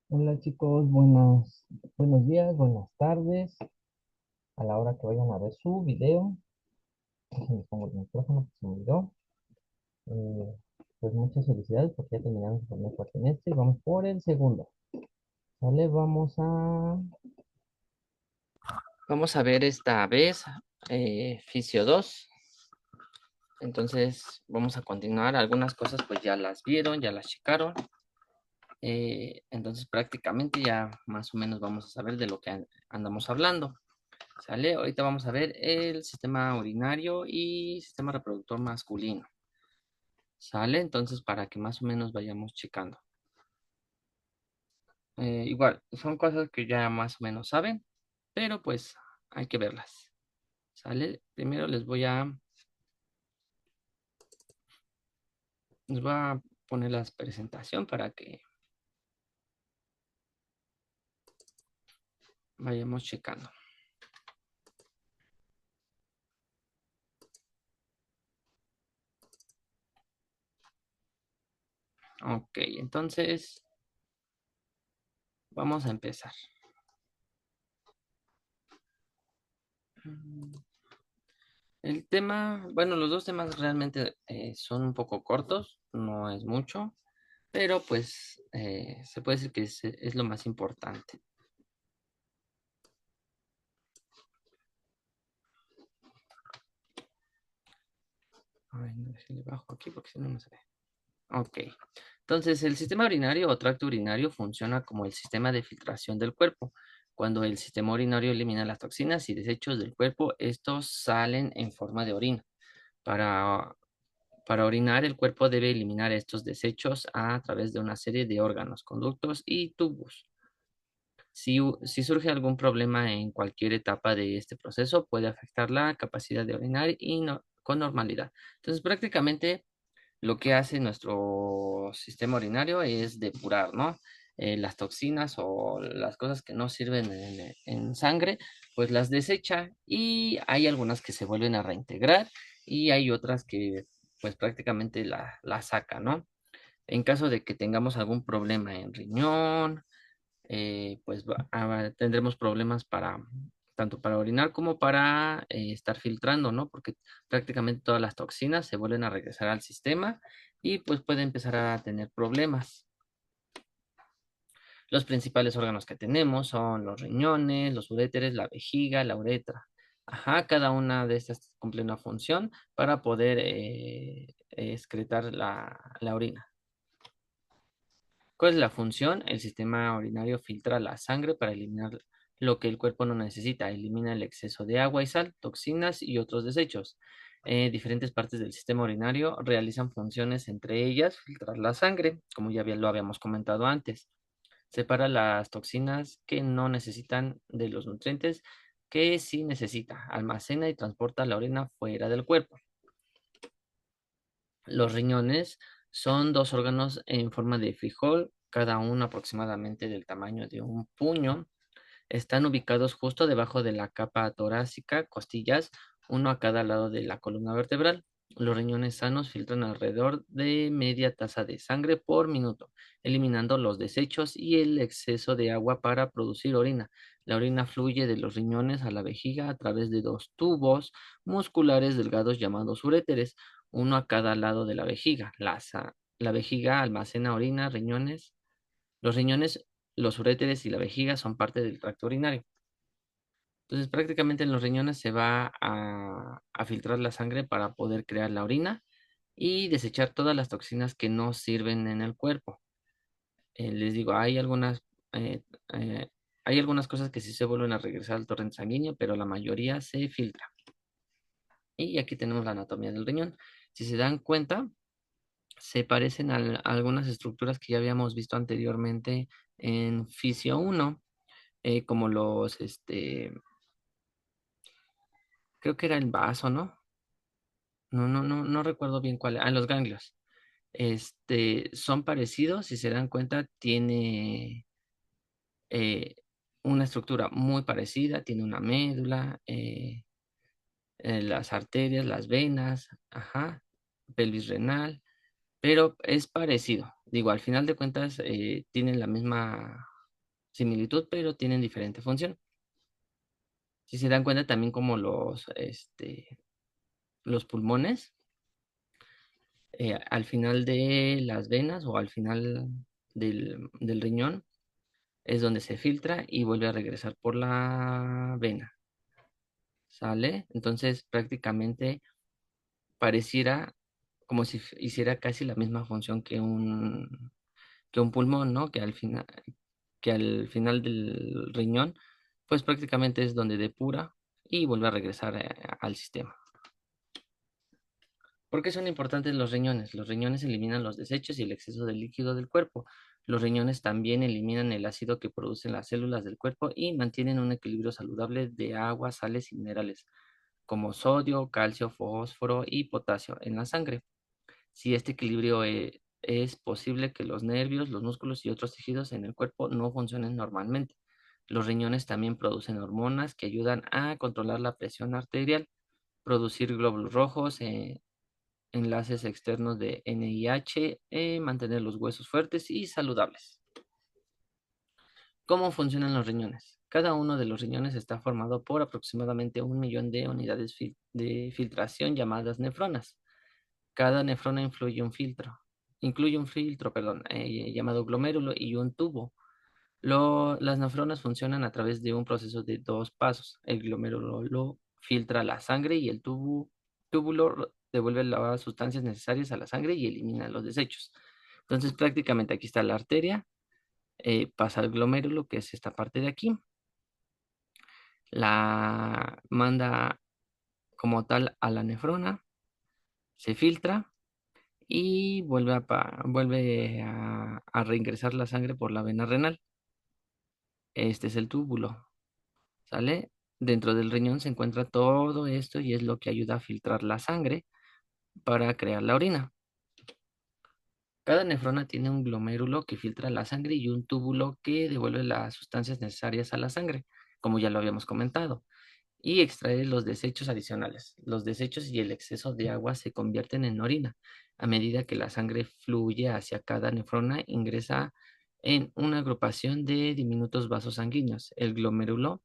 Hola chicos, buenos días, buenas tardes, a la hora que vayan a ver su video. Déjenme pongo el micrófono que se me olvidó. Eh, pues muchas felicidades porque ya terminamos el primer cuatrimestre y vamos por el segundo. ¿Sale? Vamos a ver esta vez Fisio 2. Entonces vamos a continuar. Algunas cosas pues ya las vieron, ya las checaron. Entonces prácticamente ya más o menos vamos a saber de lo que andamos hablando. ¿Sale? Ahorita vamos a ver el sistema urinario y sistema reproductor masculino. ¿Sale? Entonces, para que más o menos vayamos checando. Igual, son cosas que ya más o menos saben, pero pues hay que verlas. ¿Sale? Primero les voy a poner la presentación para que vayamos checando. Ok, entonces vamos a empezar. El tema, bueno, los dos temas realmente son un poco cortos, no es mucho, pero pues se puede decir que es lo más importante. A ver, no sé si le bajo aquí porque si no, no se ve. Ok. Entonces, el sistema urinario o tracto urinario funciona como el sistema de filtración del cuerpo. Cuando el sistema urinario elimina las toxinas y desechos del cuerpo, estos salen en forma de orina. Para, para orinar, el cuerpo debe eliminar estos desechos a través de una serie de órganos, conductos y tubos. Si surge algún problema en cualquier etapa de este proceso, puede afectar la capacidad de orinar con normalidad. Entonces, prácticamente lo que hace nuestro sistema urinario es depurar, ¿no? Las toxinas o las cosas que no sirven en sangre, pues las desecha y hay algunas que se vuelven a reintegrar y hay otras que pues prácticamente la saca, ¿no? En caso de que tengamos algún problema en riñón, pues tendremos problemas tanto para orinar como para estar filtrando, ¿no? Porque prácticamente todas las toxinas se vuelven a regresar al sistema y pues puede empezar a tener problemas. Los principales órganos que tenemos son los riñones, los uréteres, la vejiga, la uretra. Ajá, cada una de estas cumple una función para poder excretar la orina. ¿Cuál es la función? El sistema urinario filtra la sangre para eliminar lo que el cuerpo no necesita. Elimina el exceso de agua y sal, toxinas y otros desechos. Diferentes partes del sistema urinario realizan funciones, entre ellas filtrar la sangre, como lo habíamos comentado antes. Separa las toxinas que no necesitan de los nutrientes que sí necesita. Almacena y transporta la orina fuera del cuerpo. Los riñones son dos órganos en forma de frijol, cada uno aproximadamente del tamaño de un puño. Están ubicados justo debajo de la capa torácica, costillas, uno a cada lado de la columna vertebral. Los riñones sanos filtran alrededor de media taza de sangre por minuto, eliminando los desechos y el exceso de agua para producir orina. La orina fluye de los riñones a la vejiga a través de dos tubos musculares delgados llamados uréteres, uno a cada lado de la vejiga. La vejiga almacena orina, los riñones, los uréteres y la vejiga son parte del tracto urinario. Entonces, prácticamente en los riñones se va a filtrar la sangre para poder crear la orina y desechar todas las toxinas que no sirven en el cuerpo. Les digo, eh, hay algunas cosas que sí se vuelven a regresar al torrente sanguíneo, pero la mayoría se filtra. Y aquí tenemos la anatomía del riñón. Si se dan cuenta, se parecen a algunas estructuras que ya habíamos visto anteriormente en Fisio 1, como creo que era el vaso, ¿no? No recuerdo bien cuál. Ah, los ganglios. Son parecidos, si se dan cuenta, tiene eh, una estructura muy parecida, tiene una médula, las arterias, las venas, ajá, pelvis renal, pero es parecido. Digo, al final de cuentas, tienen la misma. similitud, pero tienen diferente función. Si se dan cuenta, también como los pulmones, al final de las venas o al final del riñón es donde se filtra y vuelve a regresar por la vena, ¿sale? Entonces prácticamente pareciera como si hiciera casi la misma función que un pulmón, ¿no? Que al final del riñón, pues prácticamente es donde depura y vuelve a regresar al sistema. ¿Por qué son importantes los riñones? Los riñones eliminan los desechos y el exceso de líquido del cuerpo. Los riñones también eliminan el ácido que producen las células del cuerpo y mantienen un equilibrio saludable de agua, sales y minerales, como sodio, calcio, fósforo y potasio en la sangre. Si este equilibrio es posible que los nervios, los músculos y otros tejidos en el cuerpo no funcionen normalmente. Los riñones también producen hormonas que ayudan a controlar la presión arterial, producir glóbulos rojos, enlaces externos de NIH, mantener los huesos fuertes y saludables. ¿Cómo funcionan los riñones? Cada uno de los riñones está formado por aproximadamente 1 millón de unidades de filtración llamadas nefronas. Cada nefrona incluye un filtro, perdón, llamado glomérulo y un tubo. Las nefronas funcionan a través de un proceso de dos pasos. El glomérulo lo filtra la sangre y el túbulo devuelve las sustancias necesarias a la sangre y elimina los desechos. Entonces, prácticamente aquí está la arteria, pasa al glomérulo, que es esta parte de aquí, la manda como tal a la nefrona, se filtra y vuelve a reingresar la sangre por la vena renal. Este es el túbulo, ¿sale? Dentro del riñón se encuentra todo esto y es lo que ayuda a filtrar la sangre para crear la orina. Cada nefrona tiene un glomérulo que filtra la sangre y un túbulo que devuelve las sustancias necesarias a la sangre, como ya lo habíamos comentado, y extrae los desechos adicionales. Los desechos y el exceso de agua se convierten en orina. A medida que la sangre fluye hacia cada nefrona, ingresa en una agrupación de diminutos vasos sanguíneos. El glomérulo,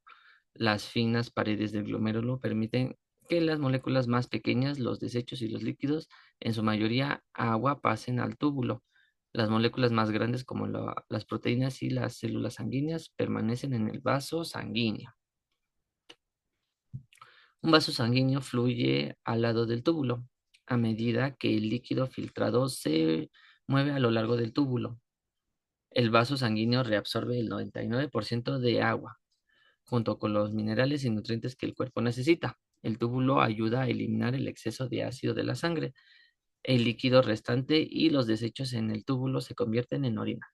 las finas paredes del glomérulo permiten que las moléculas más pequeñas, los desechos y los líquidos, en su mayoría agua, pasen al túbulo. Las moléculas más grandes, como las proteínas y las células sanguíneas, permanecen en el vaso sanguíneo. Un vaso sanguíneo fluye al lado del túbulo a medida que el líquido filtrado se mueve a lo largo del túbulo. El vaso sanguíneo reabsorbe el 99% de agua, junto con los minerales y nutrientes que el cuerpo necesita. El túbulo ayuda a eliminar el exceso de ácido de la sangre. El líquido restante y los desechos en el túbulo se convierten en orina.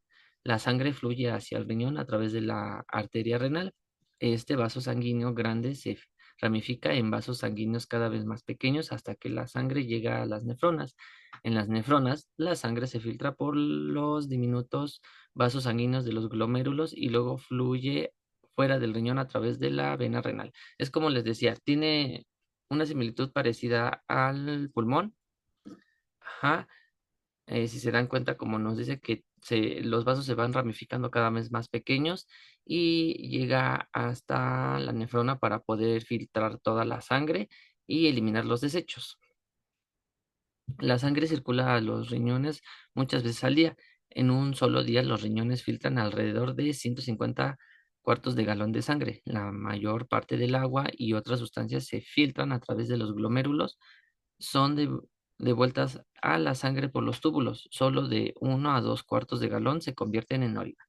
La sangre fluye hacia el riñón a través de la arteria renal. Este vaso sanguíneo grande se ramifica en vasos sanguíneos cada vez más pequeños hasta que la sangre llega a las nefronas. En las nefronas, la sangre se filtra por los diminutos vasos sanguíneos de los glomérulos y luego fluye fuera del riñón a través de la vena renal. Es como les decía, tiene una similitud parecida al pulmón. Ajá. Si se dan cuenta, como nos dice que los vasos se van ramificando cada vez más pequeños y llega hasta la nefrona para poder filtrar toda la sangre y eliminar los desechos. La sangre circula a los riñones muchas veces al día. En un solo día los riñones filtran alrededor de 150 cuartos de galón de sangre. La mayor parte del agua y otras sustancias se filtran a través de los glomérulos, son devueltas a la sangre por los túbulos. Solo de 1 a 2 cuartos de galón se convierten en orina.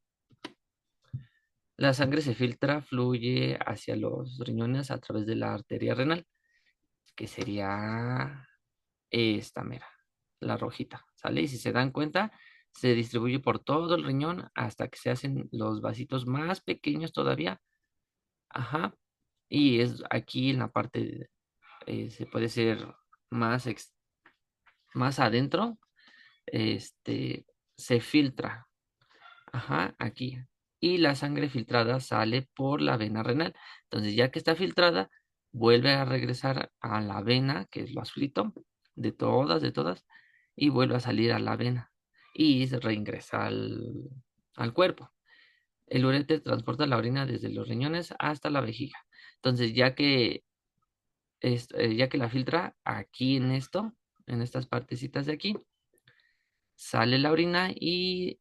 La sangre se filtra, fluye hacia los riñones a través de la arteria renal, que sería esta mera, la rojita, ¿sale? Y si se dan cuenta, se distribuye por todo el riñón hasta que se hacen los vasitos más pequeños todavía. Ajá. Y es aquí en la parte, se puede ser más, más adentro, se filtra, ajá, aquí. Y la sangre filtrada sale por la vena renal. Entonces, ya que está filtrada, vuelve a regresar a la vena, que es lo azulito, de todas, y vuelve a salir a la vena y se reingresa al cuerpo. El uréter transporta la orina desde los riñones hasta la vejiga. Entonces, ya que la filtra aquí en estas partecitas de aquí, sale la orina y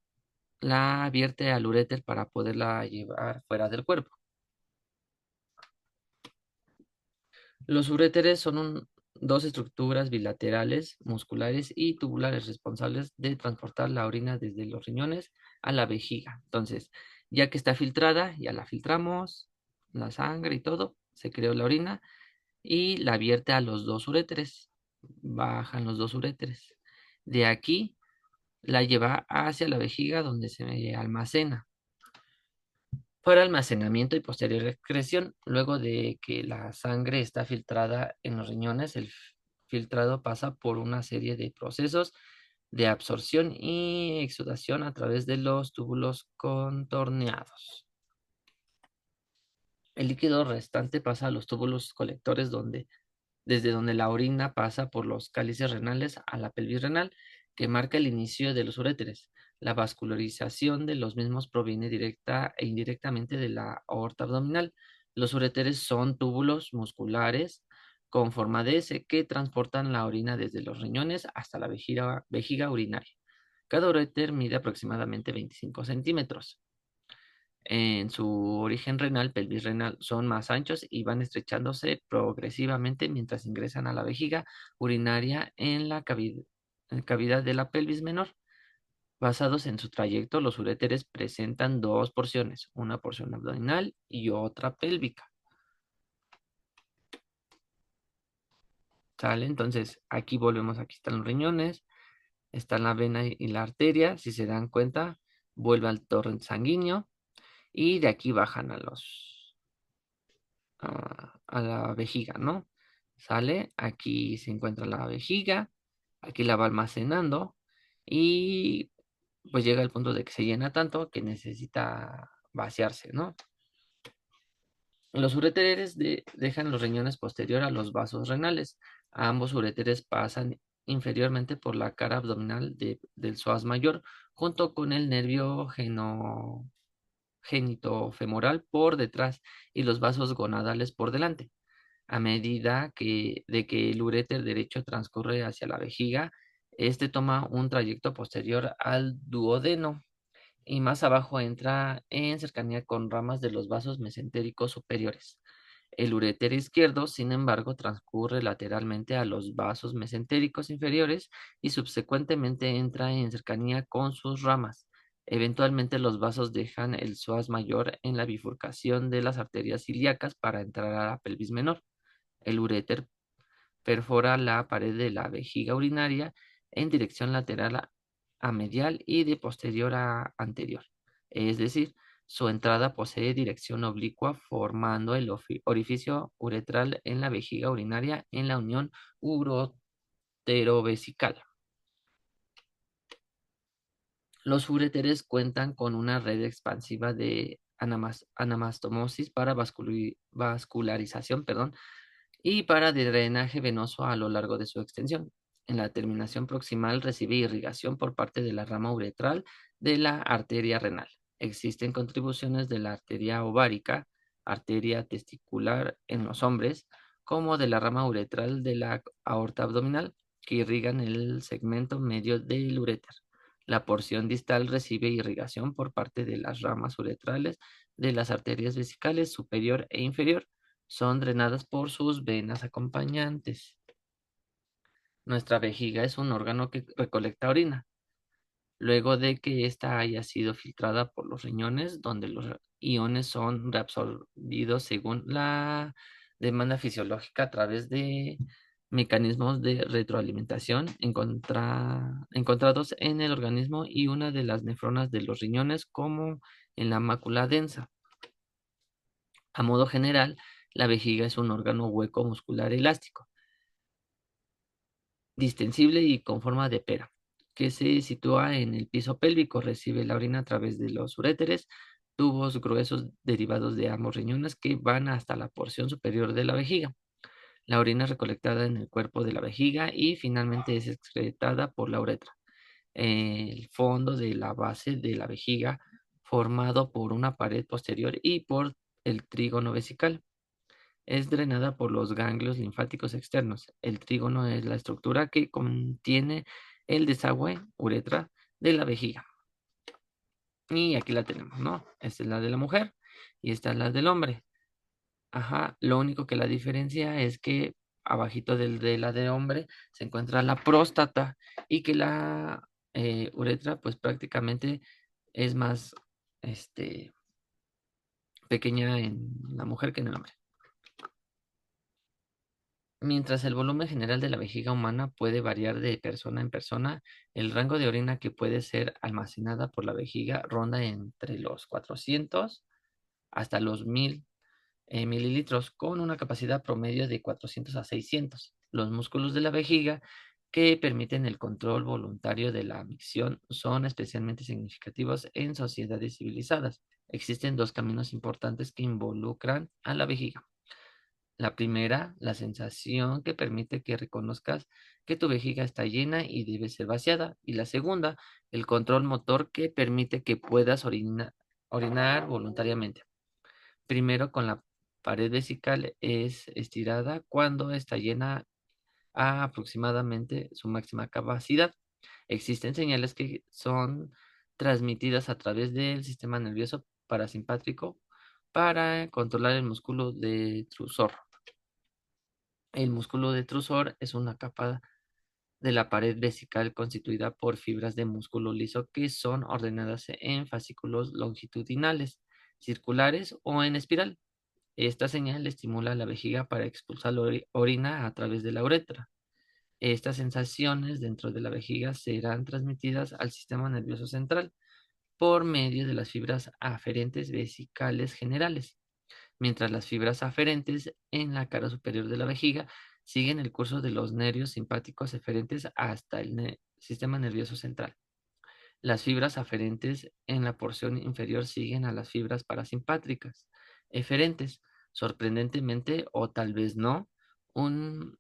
la vierte al uréter para poderla llevar fuera del cuerpo. Los uréteres son dos estructuras bilaterales, musculares y tubulares responsables de transportar la orina desde los riñones a la vejiga. Entonces, ya que está filtrada, ya la filtramos, la sangre y todo, se creó la orina y la vierte a los dos uréteres. Bajan los dos uréteres. De aquí la lleva hacia la vejiga donde se almacena para almacenamiento y posterior excreción. Luego de que la sangre está filtrada en los riñones, el filtrado pasa por una serie de procesos de absorción y exudación a través de los túbulos contorneados. El líquido restante pasa a los túbulos colectores desde donde la orina pasa por los cálices renales a la pelvis renal, que marca el inicio de los uréteres. La vascularización de los mismos proviene directa e indirectamente de la aorta abdominal. Los uréteres son túbulos musculares con forma de S que transportan la orina desde los riñones hasta la vejiga urinaria. Cada uréter mide aproximadamente 25 centímetros. En su origen renal, pelvis renal, son más anchos y van estrechándose progresivamente mientras ingresan a la vejiga urinaria en la cavidad de la pelvis menor. Basados en su trayecto, los uréteres presentan dos porciones, una porción abdominal y otra pélvica. ¿Sale? Entonces, aquí volvemos, aquí están los riñones, está la vena y la arteria. Si se dan cuenta, vuelve al torrente sanguíneo y de aquí bajan a la vejiga, ¿no? Sale, aquí se encuentra la vejiga, aquí la va almacenando y pues llega el punto de que se llena tanto que necesita vaciarse, ¿no? Los uréteres dejan los riñones posterior a los vasos renales. Ambos uréteres pasan inferiormente por la cara abdominal del psoas mayor, junto con el nervio genitofemoral por detrás y los vasos gonadales por delante. A medida que el uréter derecho transcurre hacia la vejiga, este toma un trayecto posterior al duodeno y más abajo entra en cercanía con ramas de los vasos mesentéricos superiores. El uréter izquierdo, sin embargo, transcurre lateralmente a los vasos mesentéricos inferiores y subsecuentemente entra en cercanía con sus ramas. Eventualmente los vasos dejan el psoas mayor en la bifurcación de las arterias ilíacas para entrar a la pelvis menor. El uréter perfora la pared de la vejiga urinaria en dirección lateral a medial y de posterior a anterior. Es decir, su entrada posee dirección oblicua formando el orificio uretral en la vejiga urinaria en la unión uroterovesical. Los uréteres cuentan con una red expansiva de anamastomosis para vascularización, perdón, y para drenaje venoso a lo largo de su extensión. En la terminación proximal recibe irrigación por parte de la rama uretral de la arteria renal. Existen contribuciones de la arteria ovárica, arteria testicular en los hombres, como de la rama uretral de la aorta abdominal, que irrigan el segmento medio del uréter. La porción distal recibe irrigación por parte de las ramas uretrales de las arterias vesicales superior e inferior. Son drenadas por sus venas acompañantes. Nuestra vejiga es un órgano que recolecta orina. Luego de que ésta haya sido filtrada por los riñones, donde los iones son reabsorbidos según la demanda fisiológica a través de mecanismos de retroalimentación encontrados en el organismo y una de las nefronas de los riñones, como en la mácula densa. A modo general, la vejiga es un órgano hueco muscular elástico, distensible y con forma de pera, que se sitúa en el piso pélvico. Recibe la orina a través de los uréteres, tubos gruesos derivados de ambos riñones que van hasta la porción superior de la vejiga. La orina es recolectada en el cuerpo de la vejiga y finalmente es excretada por la uretra. El fondo de la base de la vejiga formado por una pared posterior y por el trígono vesical. Es drenada por los ganglios linfáticos externos. El trígono es la estructura que contiene el desagüe, uretra, de la vejiga. Y aquí la tenemos, ¿no? Esta es la de la mujer y esta es la del hombre. Ajá, lo único que la diferencia es que abajito de la de hombre se encuentra la próstata y que la uretra pues prácticamente es más este, pequeña en la mujer que en el hombre. Mientras el volumen general de la vejiga humana puede variar de persona en persona, el rango de orina que puede ser almacenada por la vejiga ronda entre los 400 hasta los 1000 mililitros, con una capacidad promedio de 400 a 600. Los músculos de la vejiga que permiten el control voluntario de la micción son especialmente significativos en sociedades civilizadas. Existen dos caminos importantes que involucran a la vejiga. La primera, la sensación que permite que reconozcas que tu vejiga está llena y debe ser vaciada. Y la segunda, el control motor que permite que puedas orinar voluntariamente. Primero, con la pared vesical es estirada cuando está llena a aproximadamente su máxima capacidad. Existen señales que son transmitidas a través del sistema nervioso parasimpático para controlar el músculo detrusor. El músculo detrusor es una capa de la pared vesical constituida por fibras de músculo liso que son ordenadas en fascículos longitudinales, circulares o en espiral. Esta señal estimula la vejiga para expulsar la orina a través de la uretra. Estas sensaciones dentro de la vejiga serán transmitidas al sistema nervioso central por medio de las fibras aferentes vesicales generales, mientras las fibras aferentes en la cara superior de la vejiga siguen el curso de los nervios simpáticos eferentes hasta el sistema nervioso central. Las fibras aferentes en la porción inferior siguen a las fibras parasimpáticas eferentes. Sorprendentemente, o tal vez no, un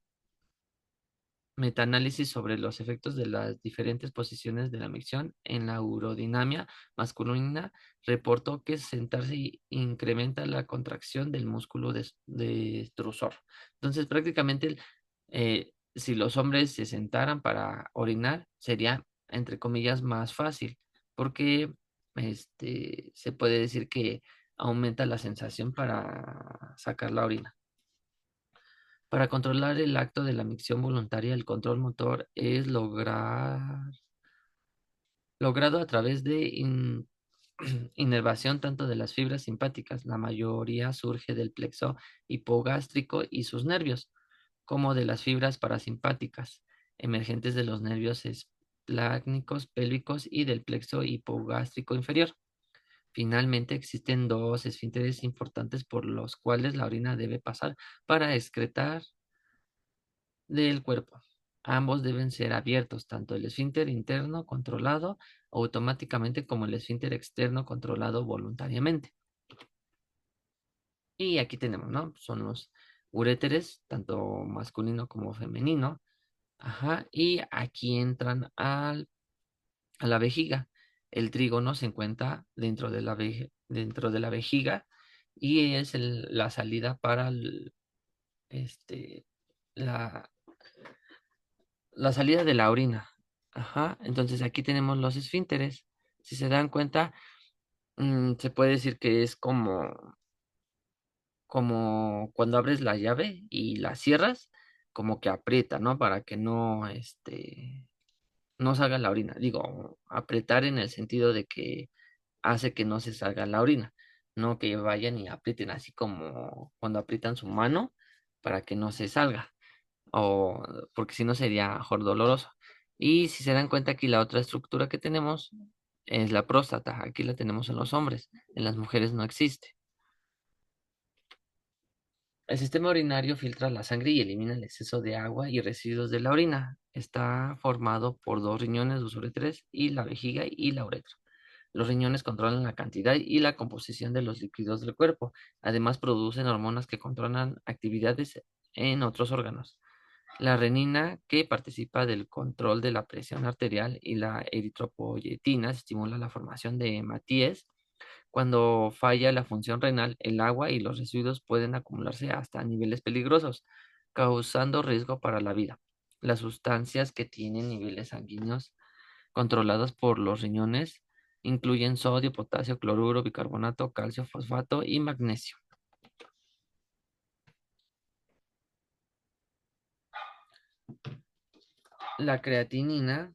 metaanálisis sobre los efectos de las diferentes posiciones de la micción en la urodinamia masculina reportó que sentarse incrementa la contracción del músculo de extrusor. Entonces, prácticamente, si los hombres se sentaran para orinar, sería, entre comillas, más fácil, porque se puede decir que aumenta la sensación para sacar la orina. Para controlar el acto de la micción voluntaria, el control motor es logrado a través de inervación tanto de las fibras simpáticas, la mayoría surge del plexo hipogástrico y sus nervios, como de las fibras parasimpáticas, emergentes de los nervios esplácnicos, pélvicos y del plexo hipogástrico inferior. Finalmente, existen dos esfínteres importantes por los cuales la orina debe pasar para excretar del cuerpo. Ambos deben ser abiertos, tanto el esfínter interno controlado automáticamente como el esfínter externo controlado voluntariamente. Y aquí tenemos, ¿no? Son los uréteres, tanto masculino como femenino. Ajá. Y aquí entran a la vejiga. El trígono se encuentra dentro de la vejiga y es la salida para este, la, la salida de la orina. Ajá. Entonces aquí tenemos los esfínteres. Si se dan cuenta, se puede decir que es como cuando abres la llave y la cierras, como que aprieta, ¿no? Para que no salga la orina. Digo, apretar en el sentido de que hace que no se salga la orina. No que vayan y aprieten así como cuando aprietan su mano para que no se salga o porque si no sería mejor doloroso. Y si se dan cuenta aquí la otra estructura que tenemos es la próstata. Aquí la tenemos en los hombres, en las mujeres no existe. El sistema urinario filtra la sangre y elimina el exceso de agua y residuos de la orina. Está formado por dos riñones, dos uretres y la vejiga y la uretra. Los riñones controlan la cantidad y la composición de los líquidos del cuerpo. Además, producen hormonas que controlan actividades en otros órganos. La renina, que participa del control de la presión arterial, y la eritropoyetina estimula la formación de hematíes, Cuando falla la función renal, el agua y los residuos pueden acumularse hasta niveles peligrosos, causando riesgo para la vida. Las sustancias que tienen niveles sanguíneos controlados por los riñones incluyen sodio, potasio, cloruro, bicarbonato, calcio, fosfato y magnesio. La creatinina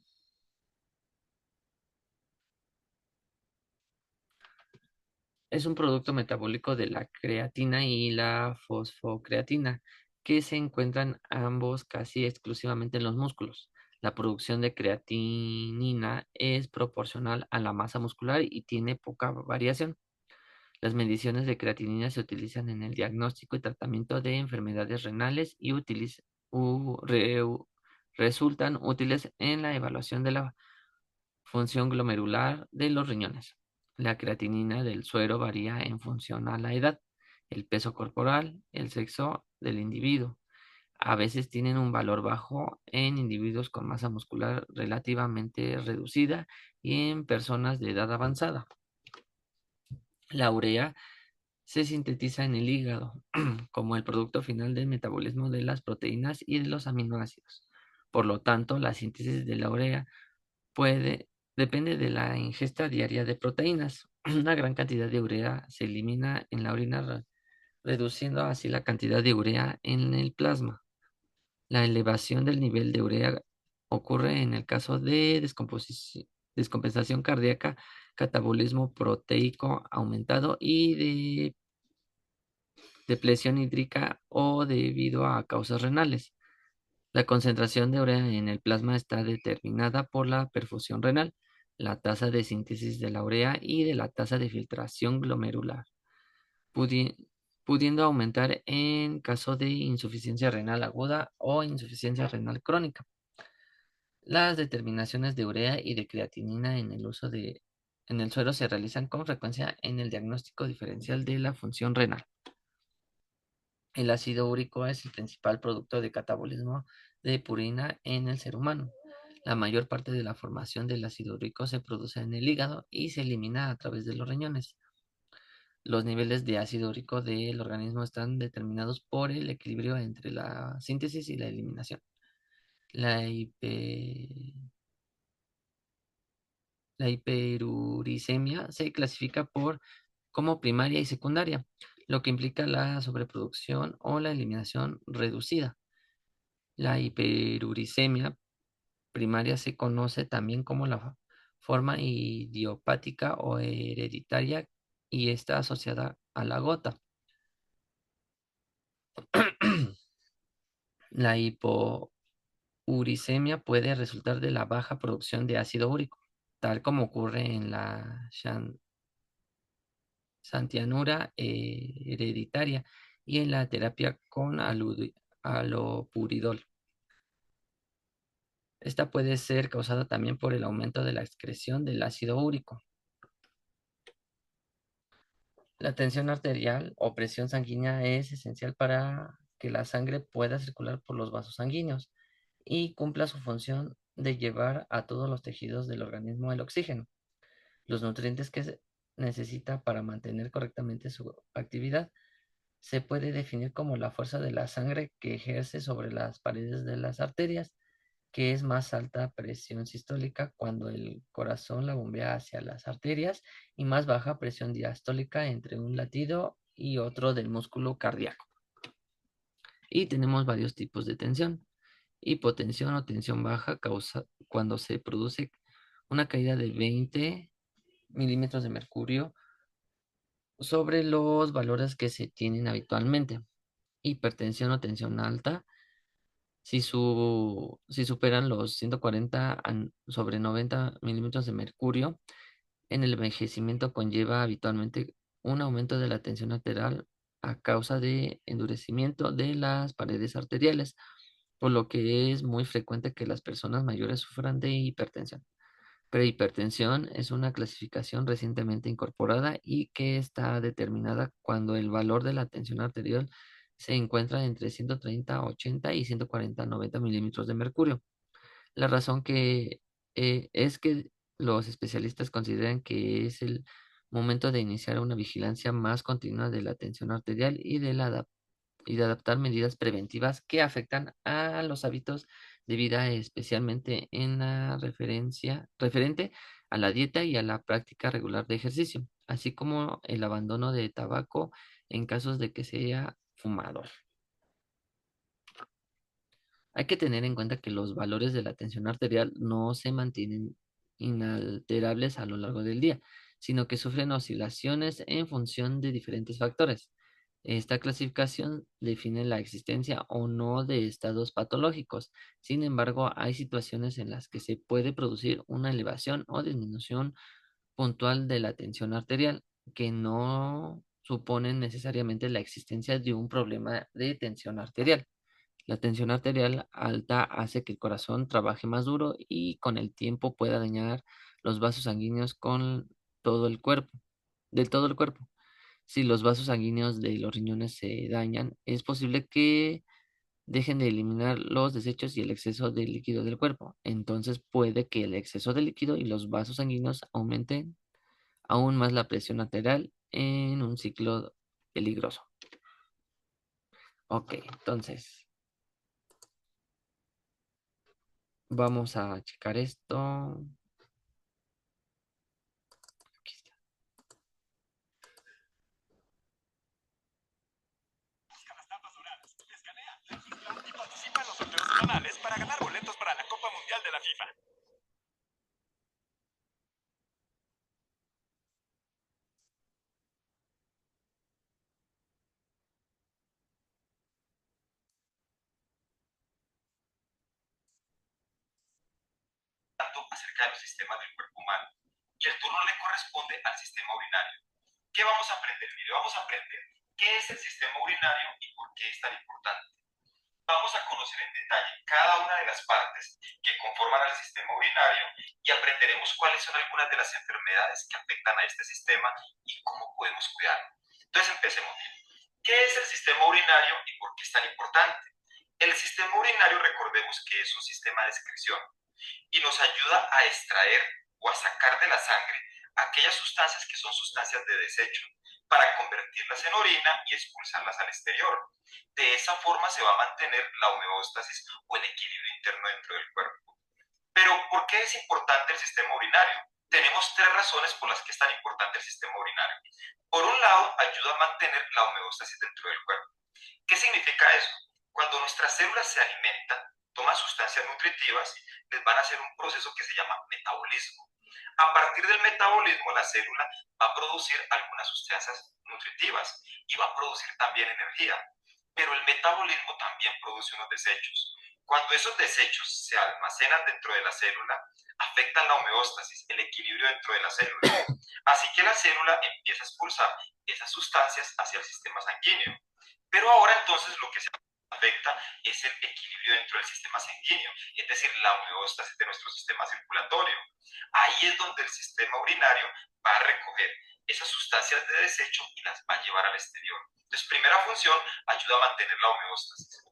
es un producto metabólico de la creatina y la fosfocreatina, que se encuentran ambos casi exclusivamente en los músculos. La producción de creatinina es proporcional a la masa muscular y tiene poca variación. Las mediciones de creatinina se utilizan en el diagnóstico y tratamiento de enfermedades renales y resultan útiles en la evaluación de la función glomerular de los riñones. La creatinina del suero varía en función a la edad, el peso corporal, el sexo del individuo. A veces tienen un valor bajo en individuos con masa muscular relativamente reducida y en personas de edad avanzada. La urea se sintetiza en el hígado como el producto final del metabolismo de las proteínas y de los aminoácidos. Por lo tanto, la síntesis de la urea puede, depende de la ingesta diaria de proteínas. Una gran cantidad de urea se elimina en la orina, reduciendo así la cantidad de urea en el plasma. La elevación del nivel de urea ocurre en el caso de descompensación cardíaca, catabolismo proteico aumentado y de depresión hídrica o debido a causas renales. La concentración de urea en el plasma está determinada por la perfusión renal, la tasa de síntesis de la urea y de la tasa de filtración glomerular, pudi- pudiendo aumentar en caso de insuficiencia renal aguda o insuficiencia renal crónica. Las determinaciones de urea y de creatinina en el suero se realizan con frecuencia en el diagnóstico diferencial de la función renal. El ácido úrico es el principal producto de catabolismo de purina en el ser humano. La mayor parte de la formación del ácido úrico se produce en el hígado y se elimina a través de los riñones. Los niveles de ácido úrico del organismo están determinados por el equilibrio entre la síntesis y la eliminación. La, hipe- la hiperuricemia se clasifica como primaria y secundaria, lo que implica la sobreproducción o la eliminación reducida. La hiperuricemia primaria se conoce también como la forma idiopática o hereditaria y está asociada a la gota. La hipouricemia puede resultar de la baja producción de ácido úrico, tal como ocurre en la santianura hereditaria y en la terapia con alopuridol. Esta puede ser causada también por el aumento de la excreción del ácido úrico. La tensión arterial o presión sanguínea es esencial para que la sangre pueda circular por los vasos sanguíneos y cumpla su función de llevar a todos los tejidos del organismo el oxígeno, los nutrientes que necesita para mantener correctamente su actividad. Se puede definir como la fuerza de la sangre que ejerce sobre las paredes de las arterias, que es más alta presión sistólica cuando el corazón la bombea hacia las arterias y más baja presión diastólica entre un latido y otro del músculo cardíaco. Y tenemos varios tipos de tensión. Hipotensión o tensión baja causa cuando se produce una caída de 20 milímetros de mercurio sobre los valores que se tienen habitualmente. Hipertensión o tensión alta si superan los 140 sobre 90 milímetros de mercurio, en el envejecimiento conlleva habitualmente un aumento de la tensión arterial a causa de endurecimiento de las paredes arteriales, por lo que es muy frecuente que las personas mayores sufran de hipertensión. Prehipertensión es una clasificación recientemente incorporada y que está determinada cuando el valor de la tensión arterial se encuentra entre 130 80 y 140 90 milímetros de mercurio. La razón es que los especialistas consideran que es el momento de iniciar una vigilancia más continua de la tensión arterial y de adaptar medidas preventivas que afectan a los hábitos de vida, especialmente en la referente a la dieta y a la práctica regular de ejercicio, así como el abandono de tabaco en casos de que sea fumador. Hay que tener en cuenta que los valores de la tensión arterial no se mantienen inalterables a lo largo del día, sino que sufren oscilaciones en función de diferentes factores. Esta clasificación define la existencia o no de estados patológicos. Sin embargo, hay situaciones en las que se puede producir una elevación o disminución puntual de la tensión arterial que no suponen necesariamente la existencia de un problema de tensión arterial. La tensión arterial alta hace que el corazón trabaje más duro y con el tiempo pueda dañar los vasos sanguíneos con todo el cuerpo, del todo el cuerpo. Si los vasos sanguíneos de los riñones se dañan, es posible que dejen de eliminar los desechos y el exceso de líquido del cuerpo. Entonces puede que el exceso de líquido y los vasos sanguíneos aumenten aún más la presión arterial en un ciclo peligroso. Ok, entonces vamos a checar esto. Aquí está. Y participa en los sorteos semanales para ganar boletos para la Copa Mundial de la FIFA. Acerca de los sistemas del cuerpo humano. Y el turno le corresponde al sistema urinario. ¿Qué vamos a aprender? Mire, vamos a aprender qué es el sistema urinario y por qué es tan importante. Vamos a conocer en detalle cada una de las partes que conforman al sistema urinario y aprenderemos cuáles son algunas de las enfermedades que afectan a este sistema y cómo podemos cuidarlo. Entonces empecemos bien. ¿Qué es el sistema urinario y por qué es tan importante? El sistema urinario, recordemos que es un sistema de excreción y nos ayuda a extraer o a sacar de la sangre aquellas sustancias que son sustancias de desecho para convertirlas en orina y expulsarlas al exterior. De esa forma se va a mantener la homeostasis o el equilibrio interno dentro del cuerpo. Pero, ¿por qué es importante el sistema urinario? Tenemos tres razones por las que es tan importante el sistema urinario. Por un lado, ayuda a mantener la homeostasis dentro del cuerpo. ¿Qué significa eso? Cuando nuestras células se alimentan, toman sustancias nutritivas, les van a hacer un proceso que se llama metabolismo. A partir del metabolismo, la célula va a producir algunas sustancias nutritivas y va a producir también energía. Pero el metabolismo también produce unos desechos. Cuando esos desechos se almacenan dentro de la célula, afectan la homeostasis, el equilibrio dentro de la célula. Así que la célula empieza a expulsar esas sustancias hacia el sistema sanguíneo. Pero ahora entonces lo que se afecta es el equilibrio dentro del sistema sanguíneo, es decir, la homeostasis de nuestro sistema circulatorio. Ahí es donde el sistema urinario va a recoger esas sustancias de desecho y las va a llevar al exterior. Entonces, primera función, ayuda a mantener la homeostasis.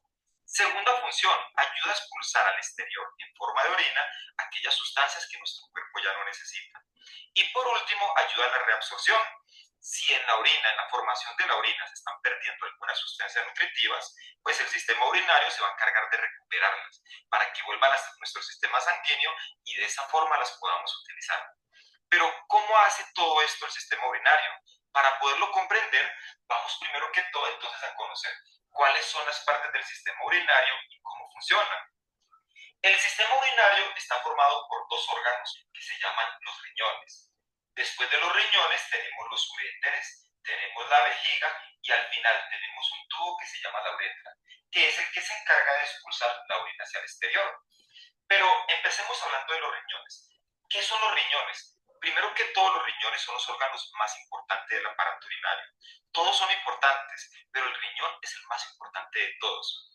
Segunda función, ayuda a expulsar al exterior en forma de orina aquellas sustancias que nuestro cuerpo ya no necesita. Y por último, ayuda a la reabsorción. Si en la orina, en la formación de la orina, se están perdiendo algunas sustancias nutritivas, pues el sistema urinario se va a encargar de recuperarlas para que vuelvan a nuestro sistema sanguíneo y de esa forma las podamos utilizar. Pero, ¿cómo hace todo esto el sistema urinario? Para poderlo comprender, vamos primero que todo entonces a conocer cuáles son las partes del sistema urinario y cómo funcionan. El sistema urinario está formado por dos órganos que se llaman los riñones. Después de los riñones tenemos los uréteres, tenemos la vejiga y al final tenemos un tubo que se llama la uretra, que es el que se encarga de expulsar la orina hacia el exterior. Pero empecemos hablando de los riñones. ¿Qué son los riñones? Primero que todo, los riñones son los órganos más importantes del aparato urinario. Todos son importantes, pero el riñón es el más importante de todos.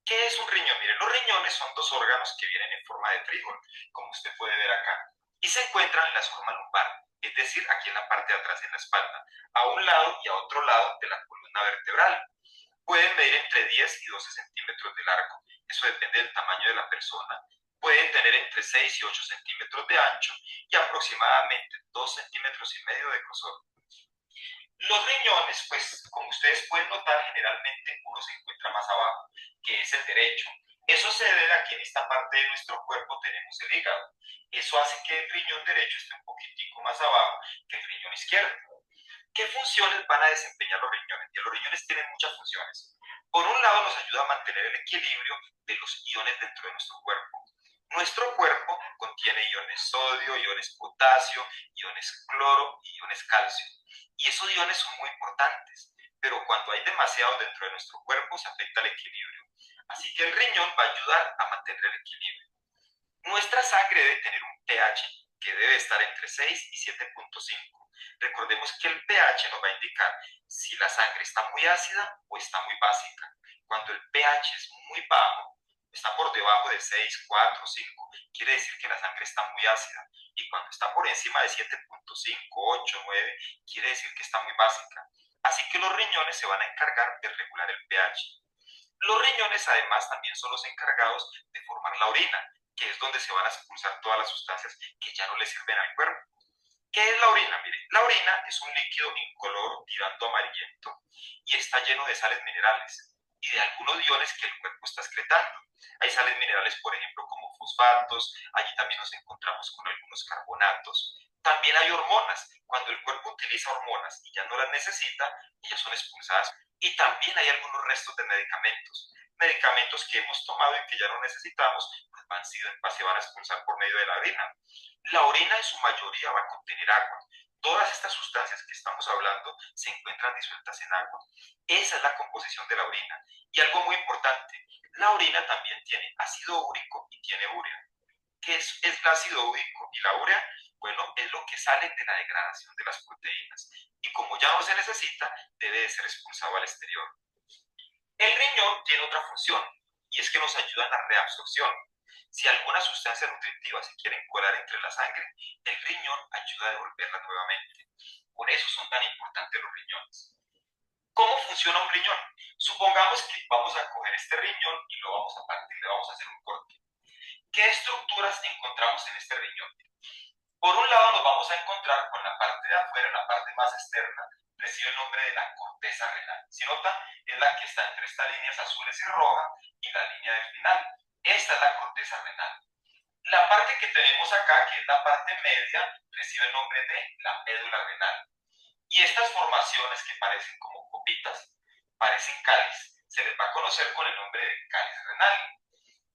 ¿Qué es un riñón? Miren, los riñones son dos órganos que vienen en forma de frijol, como usted puede ver acá, y se encuentran en la zona lumbar, es decir, aquí en la parte de atrás en la espalda, a un lado y a otro lado de la columna vertebral. Pueden medir entre 10 y 12 centímetros de largo. Eso depende del tamaño de la persona. Pueden tener entre 6 y 8 centímetros de ancho y aproximadamente 2 centímetros y medio de grosor. Los riñones, pues como ustedes pueden notar, generalmente uno se encuentra más abajo, que es el derecho. Eso se debe a que en esta parte de nuestro cuerpo tenemos el hígado. Eso hace que el riñón derecho esté un poquitico más abajo que el riñón izquierdo. ¿Qué funciones van a desempeñar los riñones? Y los riñones tienen muchas funciones. Por un lado, nos ayuda a mantener el equilibrio de los iones dentro de nuestro cuerpo. Nuestro cuerpo contiene iones sodio, iones potasio, iones cloro y iones calcio. Y esos iones son muy importantes, pero cuando hay demasiado dentro de nuestro cuerpo se afecta el equilibrio. Así que el riñón va a ayudar a mantener el equilibrio. Nuestra sangre debe tener un pH que debe estar entre 6 y 7,5. Recordemos que el pH nos va a indicar si la sangre está muy ácida o está muy básica. Cuando el pH es muy bajo, está por debajo de 6, 4, 5, quiere decir que la sangre está muy ácida. Y cuando está por encima de 7,5, 8, 9, quiere decir que está muy básica. Así que los riñones se van a encargar de regular el pH. Los riñones además también son los encargados de formar la orina, que es donde se van a expulsar todas las sustancias que ya no le sirven al cuerpo. ¿Qué es la orina? Mire, la orina es un líquido incoloro tirando amarillento y está lleno de sales minerales y de algunos iones que el cuerpo está excretando. Hay sales minerales, por ejemplo, como fosfatos, allí también nos encontramos con algunos carbonatos. También hay hormonas. Cuando el cuerpo utiliza hormonas y ya no las necesita, ellas son expulsadas. Y también hay algunos restos de medicamentos. Medicamentos que hemos tomado y que ya no necesitamos, pues se van a expulsar por medio de la orina. La orina en su mayoría va a contener agua. Todas estas sustancias que estamos hablando se encuentran disueltas en agua. Esa es la composición de la orina. Y algo muy importante, la orina también tiene ácido úrico y tiene urea. ¿Qué es el ácido úrico y la urea? Bueno, es lo que sale de la degradación de las proteínas. Y como ya no se necesita, debe de ser expulsado al exterior. El riñón tiene otra función y es que nos ayuda en la reabsorción. Si alguna sustancia nutritiva se quiere colar entre la sangre, el riñón ayuda a devolverla nuevamente. Por eso son tan importantes los riñones. ¿Cómo funciona un riñón? Supongamos que vamos a coger este riñón y lo vamos a partir, le vamos a hacer un corte. ¿Qué estructuras encontramos en este riñón? Por un lado nos vamos a encontrar con la parte de afuera, la parte más externa, recibe el nombre de la corteza renal. Si notan, es la que está entre estas líneas azules y rojas y la línea del final. Esta es la corteza renal. La parte que tenemos acá, que es la parte media, recibe el nombre de la médula renal. Y estas formaciones que parecen como copitas, parecen cáliz, se les va a conocer con el nombre de cáliz renal.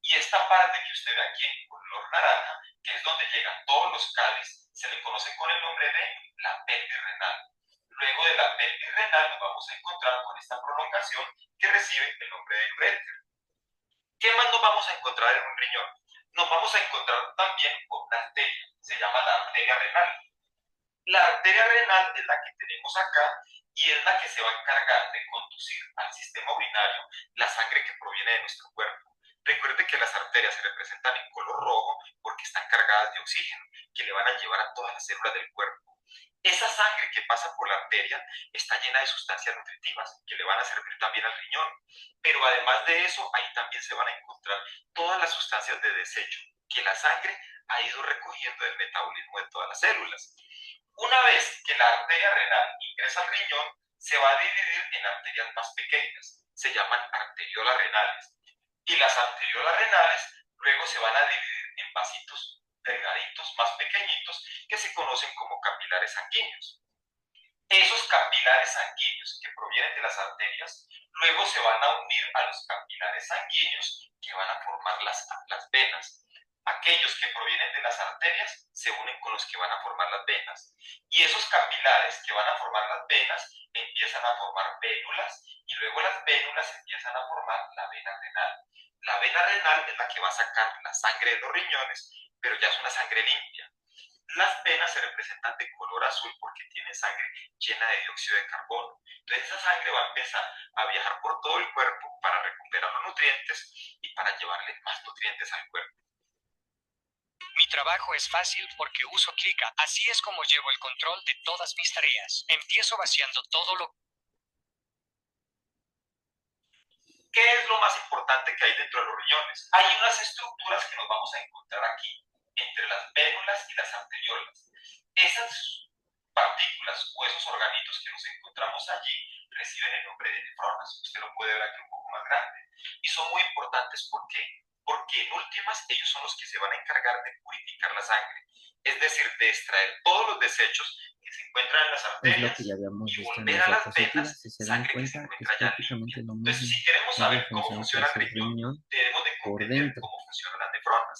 Y esta parte que usted ve aquí en color naranja, que es donde llegan todos los cálices, se le conoce con el nombre de la pelvis renal. Luego de la pelvis renal nos vamos a encontrar con esta prolongación que recibe el nombre de uréter. ¿Qué más nos vamos a encontrar en un riñón? Nos vamos a encontrar también con una arteria, se llama la arteria renal. La arteria renal es la que tenemos acá y es la que se va a encargar de conducir al sistema urinario la sangre que proviene de nuestro cuerpo. Recuerde que las arterias se representan en color rojo porque están cargadas de oxígeno que le van a llevar a todas las células del cuerpo. Esa sangre que pasa por la arteria está llena de sustancias nutritivas que le van a servir también al riñón. Pero además de eso, ahí también se van a encontrar todas las sustancias de desecho que la sangre ha ido recogiendo del metabolismo de todas las células. Una vez que la arteria renal ingresa al riñón, se va a dividir en arterias más pequeñas, se llaman arteriolas renales. Y las arteriolas renales luego se van a dividir en vasitos delgaditos más pequeñitos que se conocen como capilares sanguíneos. Esos capilares sanguíneos que provienen de las arterias luego se van a unir a los capilares sanguíneos que van a formar las venas. Aquellos que provienen de las arterias se unen con los que van a formar las venas. Y esos capilares que van a formar las venas empiezan a formar vénulas y luego las vénulas empiezan a formar la vena renal. La vena renal es la que va a sacar la sangre de los riñones, pero ya es una sangre limpia. Las venas se representan de color azul porque tienen sangre llena de dióxido de carbono. Entonces esa sangre va a empezar a viajar por todo el cuerpo para recuperar los nutrientes y para llevarle más nutrientes al cuerpo. Mi trabajo es fácil porque uso Clica. Así es como llevo el control de todas mis tareas. Empiezo vaciando todo lo ¿Qué es lo más importante que hay dentro de los riñones? Hay unas estructuras que nos vamos a encontrar aquí, entre las vénulas y las arteriolas. Esas partículas o esos organitos que nos encontramos allí reciben el nombre de nefronas. Usted lo puede ver aquí un poco más grande. Y son muy importantes, ¿por qué? Porque en últimas ellos son los que se van a encargar de purificar la sangre. Es decir, de extraer todos los desechos que se encuentran en las Es lo arterias que ya habíamos y visto en volver las a las diapositivas. venas Si se dan sangre que se cuenta, es encuentra ya limpia. prácticamente lo Entonces, mismo. si queremos Darle saber cómo función que funciona el hace el riñón, riñón debemos de por comprender dentro. cómo funcionan las nefronas.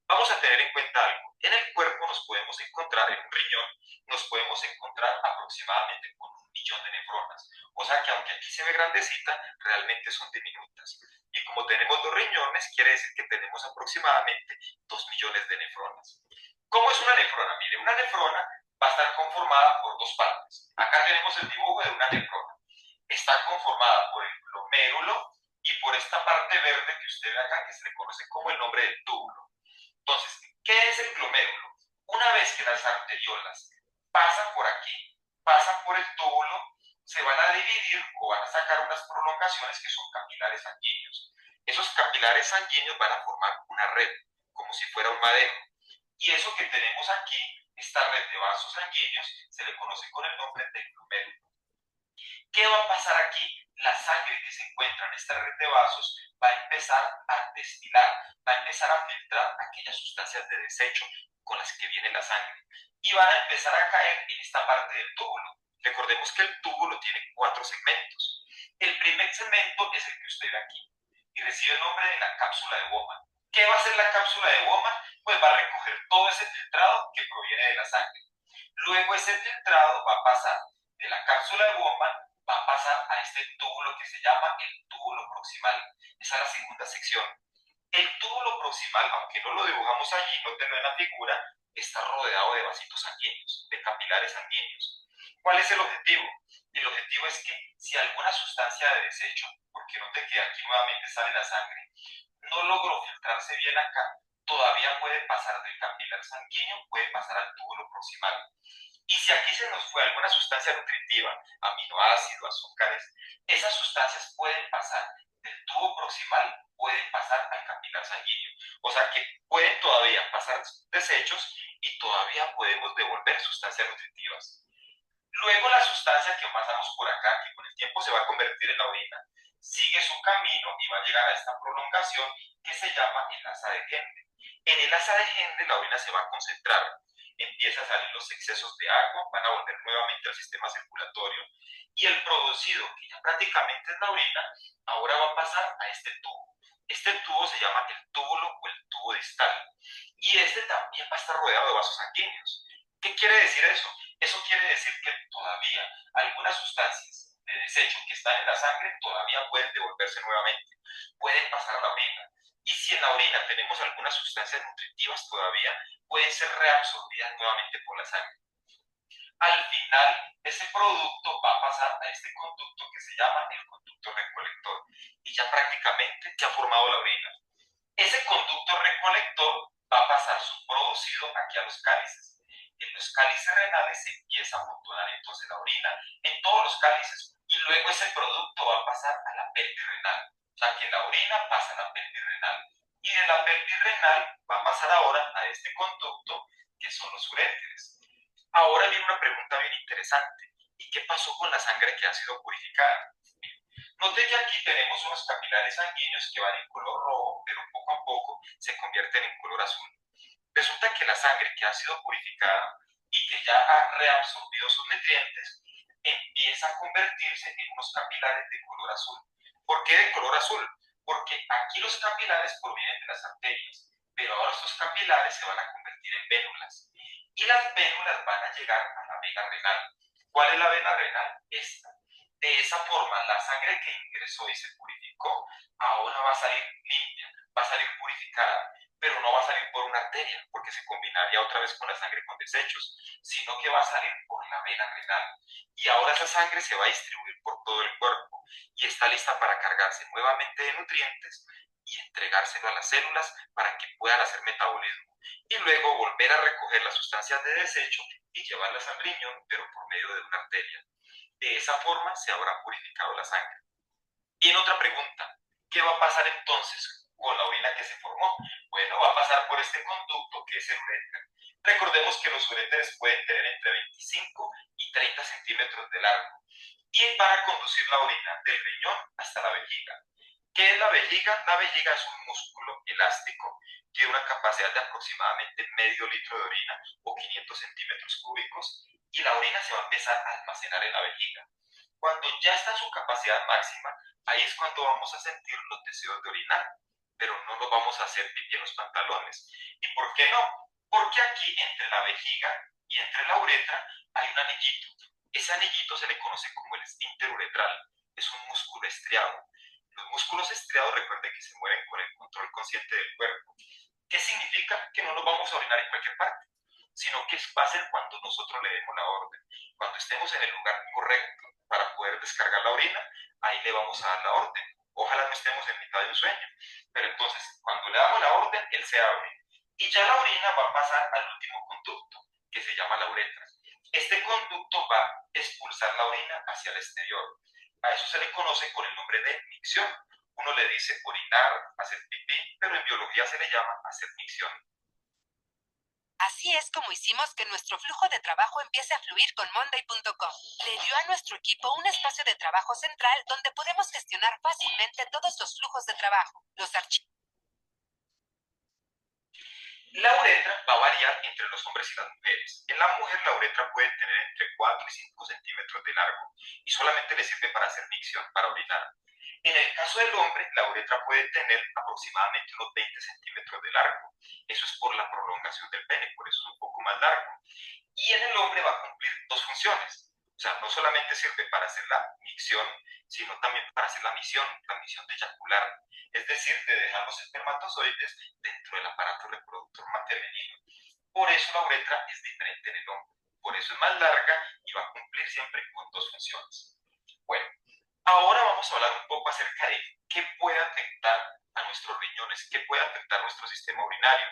Vamos a tener en cuenta algo. En el cuerpo nos podemos encontrar, en un riñón, nos podemos encontrar aproximadamente con 1 millón de nefronas. O sea que aunque aquí se ve grandecita, realmente son diminutas. Y como tenemos 2 riñones, quiere decir que tenemos aproximadamente 2 millones de nefronas. ¿Cómo es una nefrona? Mire, una nefrona va a estar conformada por 2 partes. Acá tenemos el dibujo de una nefrona. Está conformada por el glomérulo y por esta parte verde que usted ve acá, que se le conoce como el nombre del túbulo. Entonces, ¿qué es el glomérulo? Una vez que las arteriolas pasan por aquí, pasan por el túbulo, se van a dividir o van a sacar unas prolongaciones que son capilares sanguíneos. Esos capilares sanguíneos van a formar una red, como si fuera un madero. Y eso que tenemos aquí, esta red de vasos sanguíneos, se le conoce con el nombre de glomérulo. ¿Qué va a pasar aquí? La sangre que se encuentra en esta red de vasos va a empezar a destilar, va a empezar a filtrar aquellas sustancias de desecho con las que viene la sangre y van a empezar a caer en esta parte del túbulo. Recordemos que el túbulo tiene 4 segmentos. El primer segmento es el que usted ve aquí y recibe el nombre de la cápsula de Bowman. ¿Qué va a hacer la cápsula de Bowman? Pues va a recoger todo ese filtrado que proviene de la sangre. Luego ese filtrado va a pasar de la cápsula de Bowman, va a pasar a este túbulo que se llama el túbulo proximal. Esa es la segunda sección. El túbulo proximal, aunque no lo dibujamos allí, no te lo en la figura, está rodeado de vasitos sanguíneos, de capilares sanguíneos. ¿Cuál es el objetivo? El objetivo es que si alguna sustancia de desecho, porque note que aquí nuevamente sale la sangre, no logró filtrarse bien acá, todavía puede pasar del capilar sanguíneo, puede pasar al túbulo proximal. Y si aquí se nos fue alguna sustancia nutritiva, aminoácidos, azúcares, esas sustancias pueden pasar del tubo proximal, pueden pasar al capilar sanguíneo. O sea que pueden todavía pasar desechos y todavía podemos devolver sustancias nutritivas. Luego la sustancia que pasamos por acá, que con el tiempo se va a convertir en la orina, sigue su camino y va a llegar a esta prolongación que se llama el asa de Henle. En el asa de Henle la orina se va a concentrar, empieza a salir los excesos de agua, van a volver nuevamente al sistema circulatorio y el producido, que ya prácticamente es la orina, ahora va a pasar a este tubo. Este tubo se llama el túbulo o el tubo distal y este también va a estar rodeado de vasos sanguíneos. ¿Qué quiere decir eso? Eso quiere decir que todavía algunas sustancias de desecho que están en la sangre todavía pueden devolverse nuevamente, pueden pasar a la orina. Y si en la orina tenemos algunas sustancias nutritivas todavía, pueden ser reabsorbidas nuevamente por la sangre. Al final, ese producto va a pasar a este conducto que se llama el conducto recolector y ya prácticamente se ha formado la orina. Ese conducto recolector va a pasar su producido aquí a los cálices. En los cálices renales se empieza a amontonar entonces la orina en todos los cálices y luego ese producto va a pasar a la pelvis renal. O sea que la orina pasa a la pelvis renal y de la pelvis renal va a pasar ahora a este conducto que son los uréteres. Ahora viene una pregunta bien interesante. ¿Y qué pasó con la sangre que ha sido purificada? Note que aquí tenemos unos capilares sanguíneos que van en color rojo, pero poco a poco se convierten en color azul. Resulta que la sangre que ha sido purificada y que ya ha reabsorbido sus nutrientes empieza a convertirse en unos capilares de color azul. ¿Por qué de color azul? Porque aquí los capilares provienen de las arterias, pero ahora estos capilares se van a convertir en vénulas. Y las vénulas van a llegar a la vena renal. ¿Cuál es la vena renal? Esta. De esa forma, la sangre que ingresó y se purificó, ahora va a salir limpia, va a salir purificada, pero no va a salir por una arteria, porque se combinaría otra vez con la sangre con desechos, sino que va a salir por la vena renal. Y ahora esa sangre se va a distribuir por todo el cuerpo y está lista para cargarse nuevamente de nutrientes y entregárselo a las células para que puedan hacer metabolismo. Y luego volver a recoger las sustancias de desecho y llevarlas al riñón, pero por medio de una arteria. De esa forma se habrá purificado la sangre. Viene otra pregunta. ¿Qué va a pasar entonces con la orina que se formó? Bueno, va a pasar por este conducto que es el uréter. Recordemos que los uréteres pueden tener entre 25 y 30 centímetros de largo y van a conducir la orina del riñón hasta la vejiga. ¿Qué es la vejiga? La vejiga es un músculo elástico, tiene una capacidad de aproximadamente medio litro de orina o 500 centímetros cúbicos y la orina se va a empezar a almacenar en la vejiga. Cuando ya está en su capacidad máxima, ahí es cuando vamos a sentir los deseos de orinar, pero no nos vamos a hacer pipí en los pantalones. ¿Y por qué no? Porque aquí entre la vejiga y entre la uretra hay un anillito. Ese anillito se le conoce como el esfínter uretral. Es un músculo estriado. Los músculos estriados, recuerden que se mueven con el control consciente del cuerpo. ¿Qué significa? Que no nos vamos a orinar en cualquier parte, sino que va a ser cuando nosotros le demos la orden. Cuando estemos en el lugar correcto para poder descargar la orina, ahí le vamos a dar la orden. Ojalá no estemos en mitad de un sueño, pero entonces cuando le damos la orden, él se abre. Y ya la orina va a pasar al último conducto, que se llama la uretra. Este conducto va a expulsar la orina hacia el exterior. A eso se le conoce con el nombre de micción. Uno le dice orinar, hacer pipí, pero en biología se le llama hacer micción. Así es como hicimos que nuestro flujo de trabajo empiece a fluir con Monday.com. Le dio a nuestro equipo un espacio de trabajo central donde podemos gestionar fácilmente todos los flujos de trabajo, los archivos. La uretra va a variar entre los hombres y las mujeres. En la mujer la uretra puede tener entre 4 y 5 centímetros de largo y solamente le sirve para hacer micción, para orinar. En el caso del hombre, la uretra puede tener aproximadamente unos 20 centímetros de largo. Eso es por la prolongación del pene, por eso es un poco más largo. Y en el hombre va a cumplir dos funciones. O sea, no solamente sirve para hacer la micción, sino también para hacer la misión de eyacular. Es decir, de dejar los espermatozoides dentro del aparato reproductor femenino. Por eso la uretra es diferente en el hombre. Por eso es más larga y va a cumplir siempre con dos funciones. Bueno, ahora vamos a hablar un poco acerca de qué puede afectar a nuestros riñones, qué puede afectar a nuestro sistema urinario.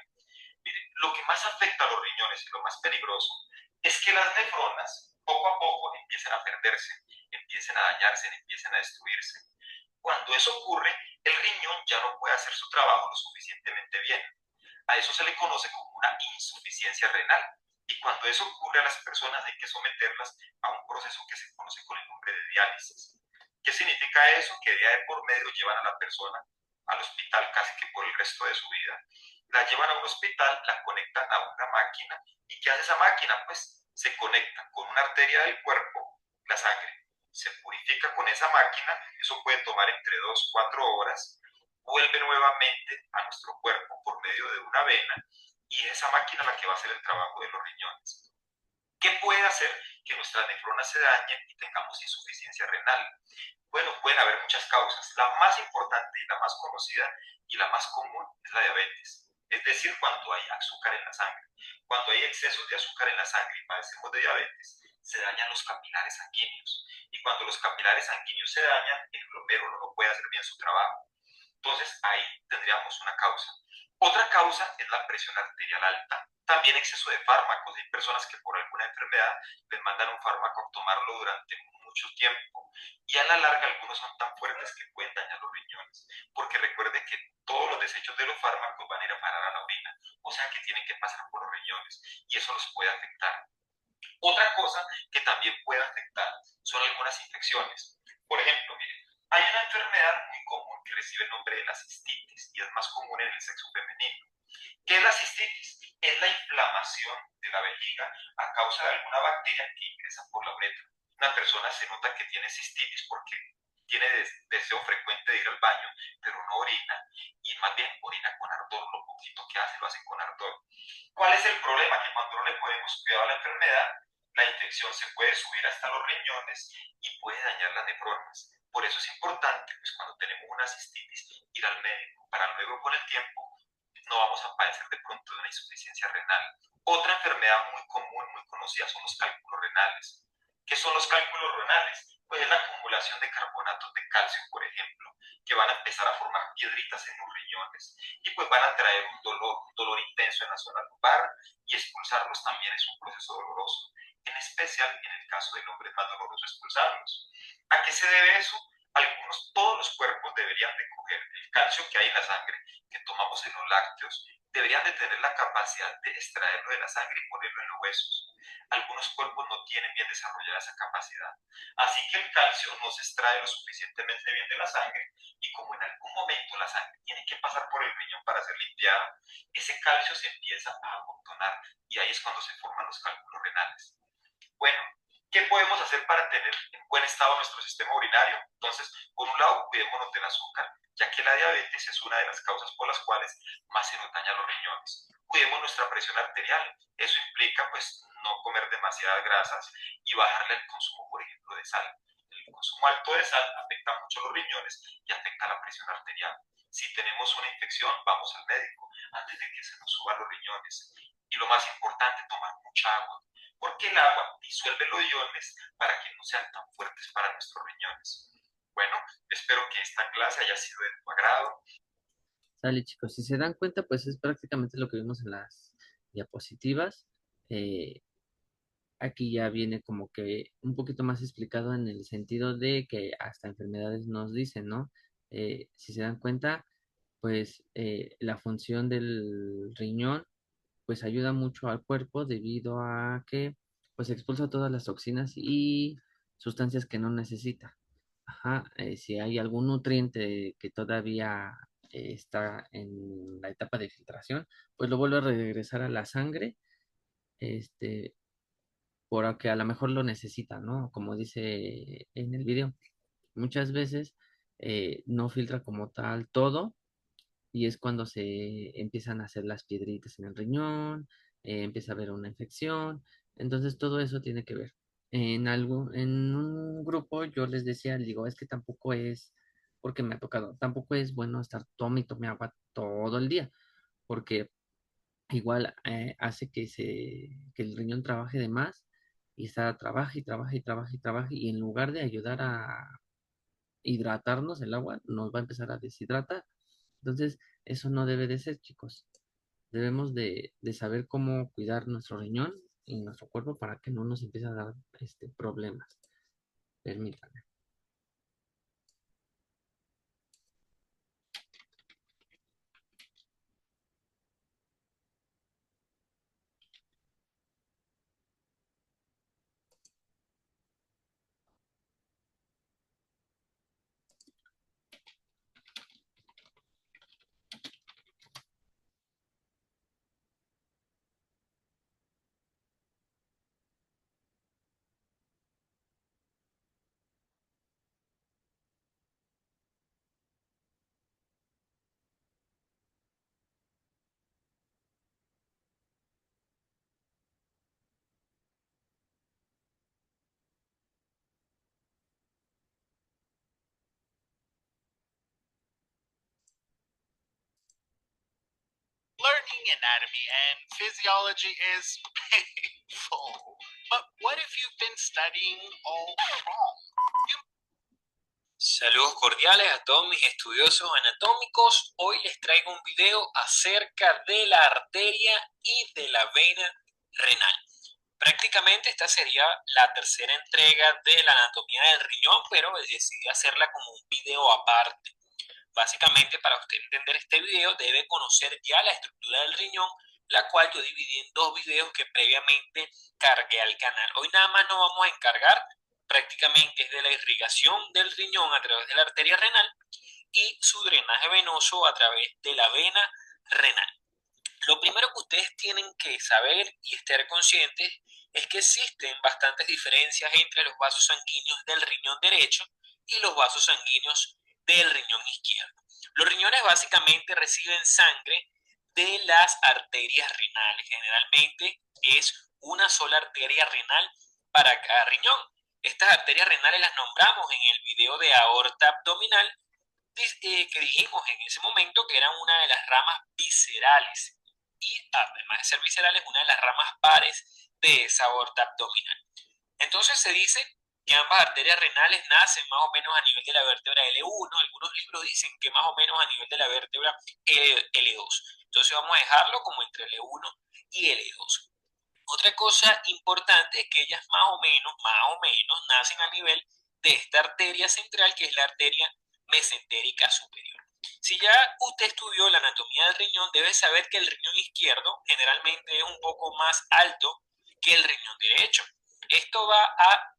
Mire, lo que más afecta a los riñones y lo más peligroso es que las nefronas poco a poco empiezan a perderse, empiecen a dañarse, empiecen a destruirse. Cuando eso ocurre, el riñón ya no puede hacer su trabajo lo suficientemente bien. A eso se le conoce como una insuficiencia renal. Y cuando eso ocurre a las personas hay que someterlas a un proceso que se conoce con el nombre de diálisis. ¿Qué significa eso? Que día de por medio llevan a la persona al hospital casi que por el resto de su vida. La llevan a un hospital, la conectan a una máquina. ¿Y qué hace esa máquina? Pues se conecta con una arteria del cuerpo, la sangre. Se purifica con esa máquina, eso puede tomar entre 2 y 4 horas, vuelve nuevamente a nuestro cuerpo por medio de una vena y es esa máquina la que va a hacer el trabajo de los riñones. ¿Qué puede hacer que nuestras nefronas se dañen y tengamos insuficiencia renal? Bueno, pueden haber muchas causas. La más importante y la más conocida y la más común es la diabetes. Es decir, cuando hay azúcar en la sangre. Cuando hay excesos de azúcar en la sangre y padecemos de diabetes, se dañan los capilares sanguíneos. Y cuando los capilares sanguíneos se dañan, el glomérulo no puede hacer bien su trabajo. Entonces ahí tendríamos una causa. Otra causa es la presión arterial alta. También exceso de fármacos. Hay personas que por alguna enfermedad les mandan un fármaco a tomarlo durante mucho tiempo. Y a la larga algunos son tan fuertes que pueden dañar los riñones. Porque recuerde que todos los desechos de los fármacos van a ir a parar a la orina. O sea que tienen que pasar por los riñones. Y eso los puede afectar. Otra cosa que también puede afectar son algunas infecciones. Por ejemplo, miren, hay una enfermedad muy común que recibe el nombre de la cistitis y es más común en el sexo femenino. ¿Qué es la cistitis? Es la inflamación de la vejiga a causa de alguna bacteria que ingresa por la uretra. Una persona se nota que tiene cistitis porque tiene deseo frecuente de ir al baño, pero no orina y más bien orina con ardor. Lo poquito que hace lo hace con ardor. ¿Cuál es el problema? Que cuando no le ponemos cuidado a la enfermedad, la infección se puede subir hasta los riñones y puede dañar las nefronas. Por eso es importante, pues cuando tenemos una cistitis, ir al médico para luego con el tiempo no vamos a padecer de pronto de una insuficiencia renal. Otra enfermedad muy común, muy conocida son los cálculos renales. ¿Qué son los cálculos renales? Pues es la acumulación de carbonatos de calcio, por ejemplo, que van a empezar a formar piedritas en los riñones y pues van a traer un dolor intenso en la zona lumbar y expulsarlos también es un proceso doloroso. En especial en el caso del hombre es más doloroso expulsarlos. ¿A qué se debe eso? Todos los cuerpos deberían de coger el calcio que hay en la sangre, que tomamos en los lácteos, deberían de tener la capacidad de extraerlo de la sangre y ponerlo en los huesos. Algunos cuerpos no tienen bien desarrollada esa capacidad. Así que el calcio no se extrae lo suficientemente bien de la sangre y como en algún momento la sangre tiene que pasar por el riñón para ser limpiada, ese calcio se empieza a amontonar y ahí es cuando se forman los cálculos renales. Bueno, ¿qué podemos hacer para tener en buen estado nuestro sistema urinario? Entonces, por un lado, cuidémonos del azúcar, ya que la diabetes es una de las causas por las cuales más se nos dañan los riñones. Cuidemos nuestra presión arterial. Eso implica, pues, no comer demasiadas grasas y bajarle el consumo, por ejemplo, de sal. El consumo alto de sal afecta mucho los riñones y afecta la presión arterial. Si tenemos una infección, vamos al médico antes de que se nos suban los riñones. Y lo más importante, tomar mucha agua porque el agua disuelve los iones para que no sean tan fuertes para nuestros riñones. Bueno, espero que esta clase haya sido de tu agrado. Sale, chicos. Si se dan cuenta, pues es prácticamente lo que vimos en las diapositivas. Eh, Aquí ya viene como que un poquito más explicado en el sentido de que hasta enfermedades nos dicen, ¿no? Si se dan cuenta, pues la función del riñón pues ayuda mucho al cuerpo debido a que pues expulsa todas las toxinas y sustancias que no necesita. Ajá, si hay algún nutriente que todavía está en la etapa de filtración, pues lo vuelve a regresar a la sangre, este, porque a lo mejor lo necesita, ¿no? Como dice en el video, muchas veces no filtra como tal todo y es cuando se empiezan a hacer las piedritas en el riñón, empieza a haber una infección, entonces todo eso tiene que ver. En un grupo yo les decía, digo, es que tampoco es, porque me ha tocado, tampoco es bueno estar tome y tome agua todo el día, porque igual hace que el riñón trabaje de más y está trabaja y trabaja y trabaja y trabaja y en lugar de ayudar a hidratarnos el agua, nos va a empezar a deshidratar. Entonces, eso no debe de ser, chicos. Debemos de saber cómo cuidar nuestro riñón y nuestro cuerpo para que no nos empiece a dar problemas. Permítanme. Learning anatomy and physiology is painful. But what if you've been studying all wrong? Saludos cordiales a todos mis estudiosos anatómicos. Hoy les traigo un video acerca de la arteria y de la vena renal. Prácticamente esta sería la tercera entrega de la anatomía del riñón, pero decidí hacerla como un video aparte. Básicamente, para usted entender este video, debe conocer ya la estructura del riñón, la cual yo dividí en dos videos que previamente cargué al canal. Hoy nada más nos vamos a encargar prácticamente es de la irrigación del riñón a través de la arteria renal y su drenaje venoso a través de la vena renal. Lo primero que ustedes tienen que saber y estar conscientes es que existen bastantes diferencias entre los vasos sanguíneos del riñón derecho y los vasos sanguíneos del riñón izquierdo. Los riñones básicamente reciben sangre de las arterias renales. Generalmente es una sola arteria renal para cada riñón. Estas arterias renales las nombramos en el video de aorta abdominal que dijimos en ese momento que eran una de las ramas viscerales y además de ser viscerales, una de las ramas pares de esa aorta abdominal. Entonces se dice que ambas arterias renales nacen más o menos a nivel de la vértebra L1, algunos libros dicen que más o menos a nivel de la vértebra L2. Entonces vamos a dejarlo como entre L1 y L2. Otra cosa importante es que ellas más o menos nacen a nivel de esta arteria central, que es la arteria mesentérica superior. Si ya usted estudió la anatomía del riñón, debe saber que el riñón izquierdo generalmente es un poco más alto que el riñón derecho. Esto va a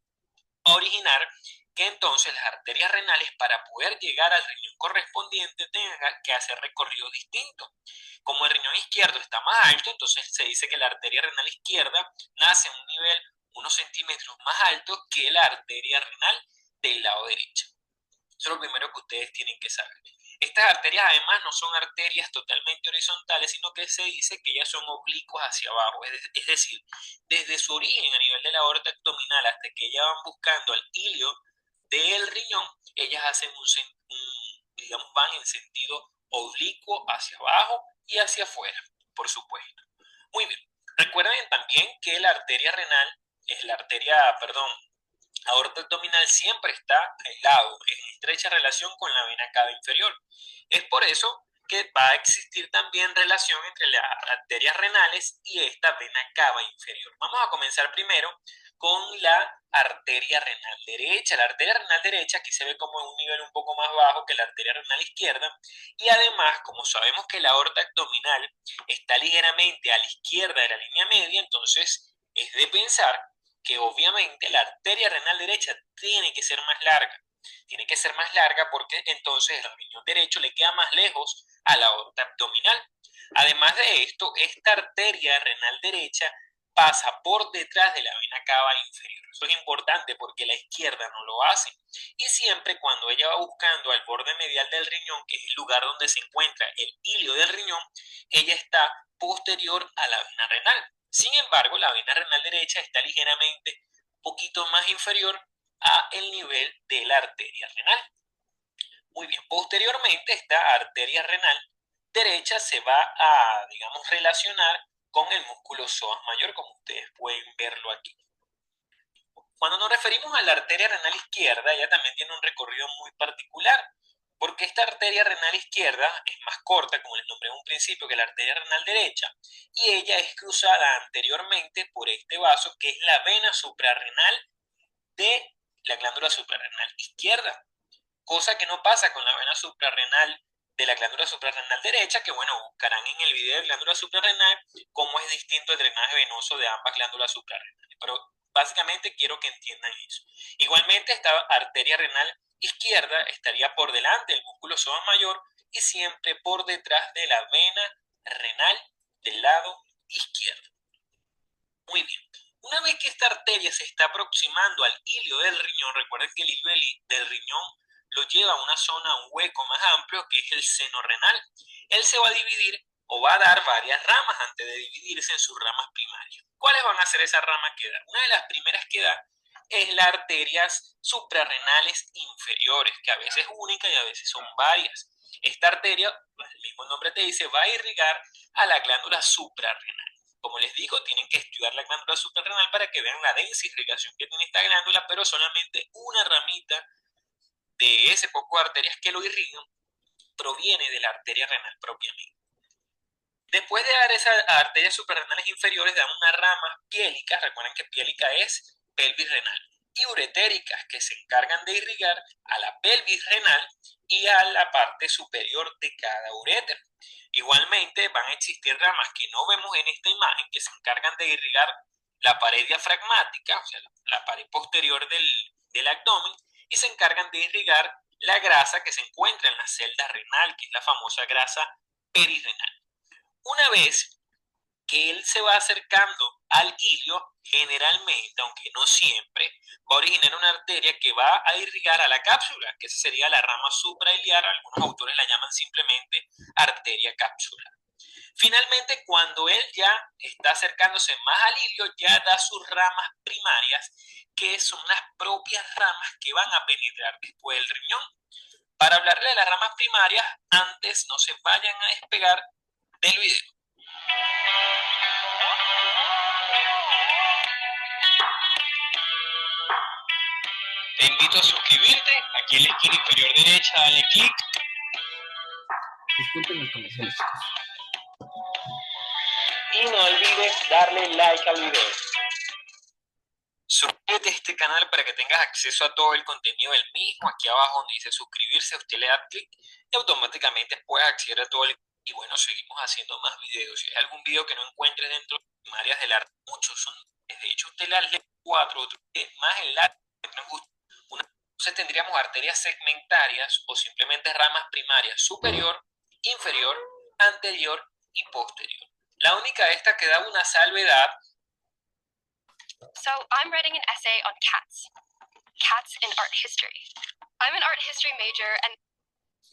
originar que entonces las arterias renales, para poder llegar al riñón correspondiente, tengan que hacer recorridos distintos. Como el riñón izquierdo está más alto, entonces se dice que la arteria renal izquierda nace a un nivel unos centímetros más alto que la arteria renal del lado derecho. Eso es lo primero que ustedes tienen que saber. Estas arterias además no son arterias totalmente horizontales, sino que se dice que ellas son oblicuas hacia abajo, es decir, desde su origen a nivel de la aorta abdominal hasta que ellas van buscando al hilio del riñón, ellas hacen digamos, van en sentido oblicuo hacia abajo y hacia afuera, por supuesto. Muy bien. Recuerden también que la arteria renal es la arteria, perdón, aorta abdominal siempre está aislado, en estrecha relación con la vena cava inferior. Es por eso que va a existir también relación entre las arterias renales y esta vena cava inferior. Vamos a comenzar primero con la arteria renal derecha. La arteria renal derecha aquí se ve como en un nivel un poco más bajo que la arteria renal izquierda, y además, como sabemos que la aorta abdominal está ligeramente a la izquierda de la línea media, entonces es de pensar que obviamente la arteria renal derecha tiene que ser más larga. Tiene que ser más larga porque entonces el riñón derecho le queda más lejos a la aorta abdominal. Además de esto, esta arteria renal derecha pasa por detrás de la vena cava inferior. Eso es importante porque la izquierda no lo hace. Y siempre cuando ella va buscando al borde medial del riñón, que es el lugar donde se encuentra el hilio del riñón, ella está posterior a la vena renal. Sin embargo, la vena renal derecha está ligeramente un poquito más inferior a el nivel de la arteria renal. Muy bien, posteriormente esta arteria renal derecha se va a, digamos, relacionar con el músculo psoas mayor, como ustedes pueden verlo aquí. Cuando nos referimos a la arteria renal izquierda, ella también tiene un recorrido muy particular, porque esta arteria renal izquierda es más corta, como les nombré en un principio, que la arteria renal derecha, y ella es cruzada anteriormente por este vaso, que es la vena suprarrenal de la glándula suprarrenal izquierda, cosa que no pasa con la vena suprarrenal de la glándula suprarrenal derecha, que bueno, buscarán en el video de glándula suprarrenal cómo es distinto el drenaje venoso de ambas glándulas suprarrenales, pero básicamente quiero que entiendan eso. Igualmente, esta arteria renal izquierda estaría por delante del músculo psoas mayor y siempre por detrás de la vena renal del lado izquierdo. Muy bien. Una vez que esta arteria se está aproximando al hilio del riñón, recuerden que el hilio del riñón lo lleva a una zona, un hueco más amplio, que es el seno renal. Él se va a dividir o va a dar varias ramas antes de dividirse en sus ramas primarias. ¿Cuáles van a ser esas ramas que da? Una de las primeras que da es las arterias suprarrenales inferiores, que a veces es única y a veces son varias. Esta arteria, el mismo nombre te dice, va a irrigar a la glándula suprarrenal. Como les digo, tienen que estudiar la glándula suprarrenal para que vean la densa irrigación que tiene esta glándula, pero solamente una ramita de ese poco de arterias que lo irrigan proviene de la arteria renal propiamente. Después de dar esas arterias suprarrenales inferiores, dan unas ramas piélicas, recuerden que piélica es pelvis renal, y uretéricas, que se encargan de irrigar a la pelvis renal y a la parte superior de cada uréter. Igualmente van a existir ramas que no vemos en esta imagen, que se encargan de irrigar la pared diafragmática, o sea, la pared posterior del abdomen, y se encargan de irrigar la grasa que se encuentra en la celda renal, que es la famosa grasa perirrenal. Una vez que él se va acercando al hilio, generalmente, aunque no siempre, va a originar una arteria que va a irrigar a la cápsula, que esa sería la rama suprailiar. Algunos autores la llaman simplemente arteria capsular. Finalmente, cuando él ya está acercándose más al hilio, ya da sus ramas primarias, que son las propias ramas que van a penetrar después del riñón. Para hablarle de las ramas primarias, antes no se vayan a despegar del video. Te invito a suscribirte, aquí en la esquina inferior derecha dale clic. Disculpen los comerciales, chicos. Y no olvides darle like al video. suscríbete a este canal para que tengas acceso a todo el contenido del mismo. Aquí abajo donde dice suscribirse, usted le da clic y automáticamente puedes acceder a todo el... Y bueno, seguimos haciendo más videos. Si hay algún video que no encuentres dentro de las primarias del arte, muchos son, de hecho usted le lee 4, otro más el arte que nos gusta. Entonces tendríamos arterias segmentarias o simplemente ramas primarias superior, inferior, anterior y posterior. La única de estas que da una salvedad. So I'm writing an essay on cats. Cats in art history. I'm an art history major and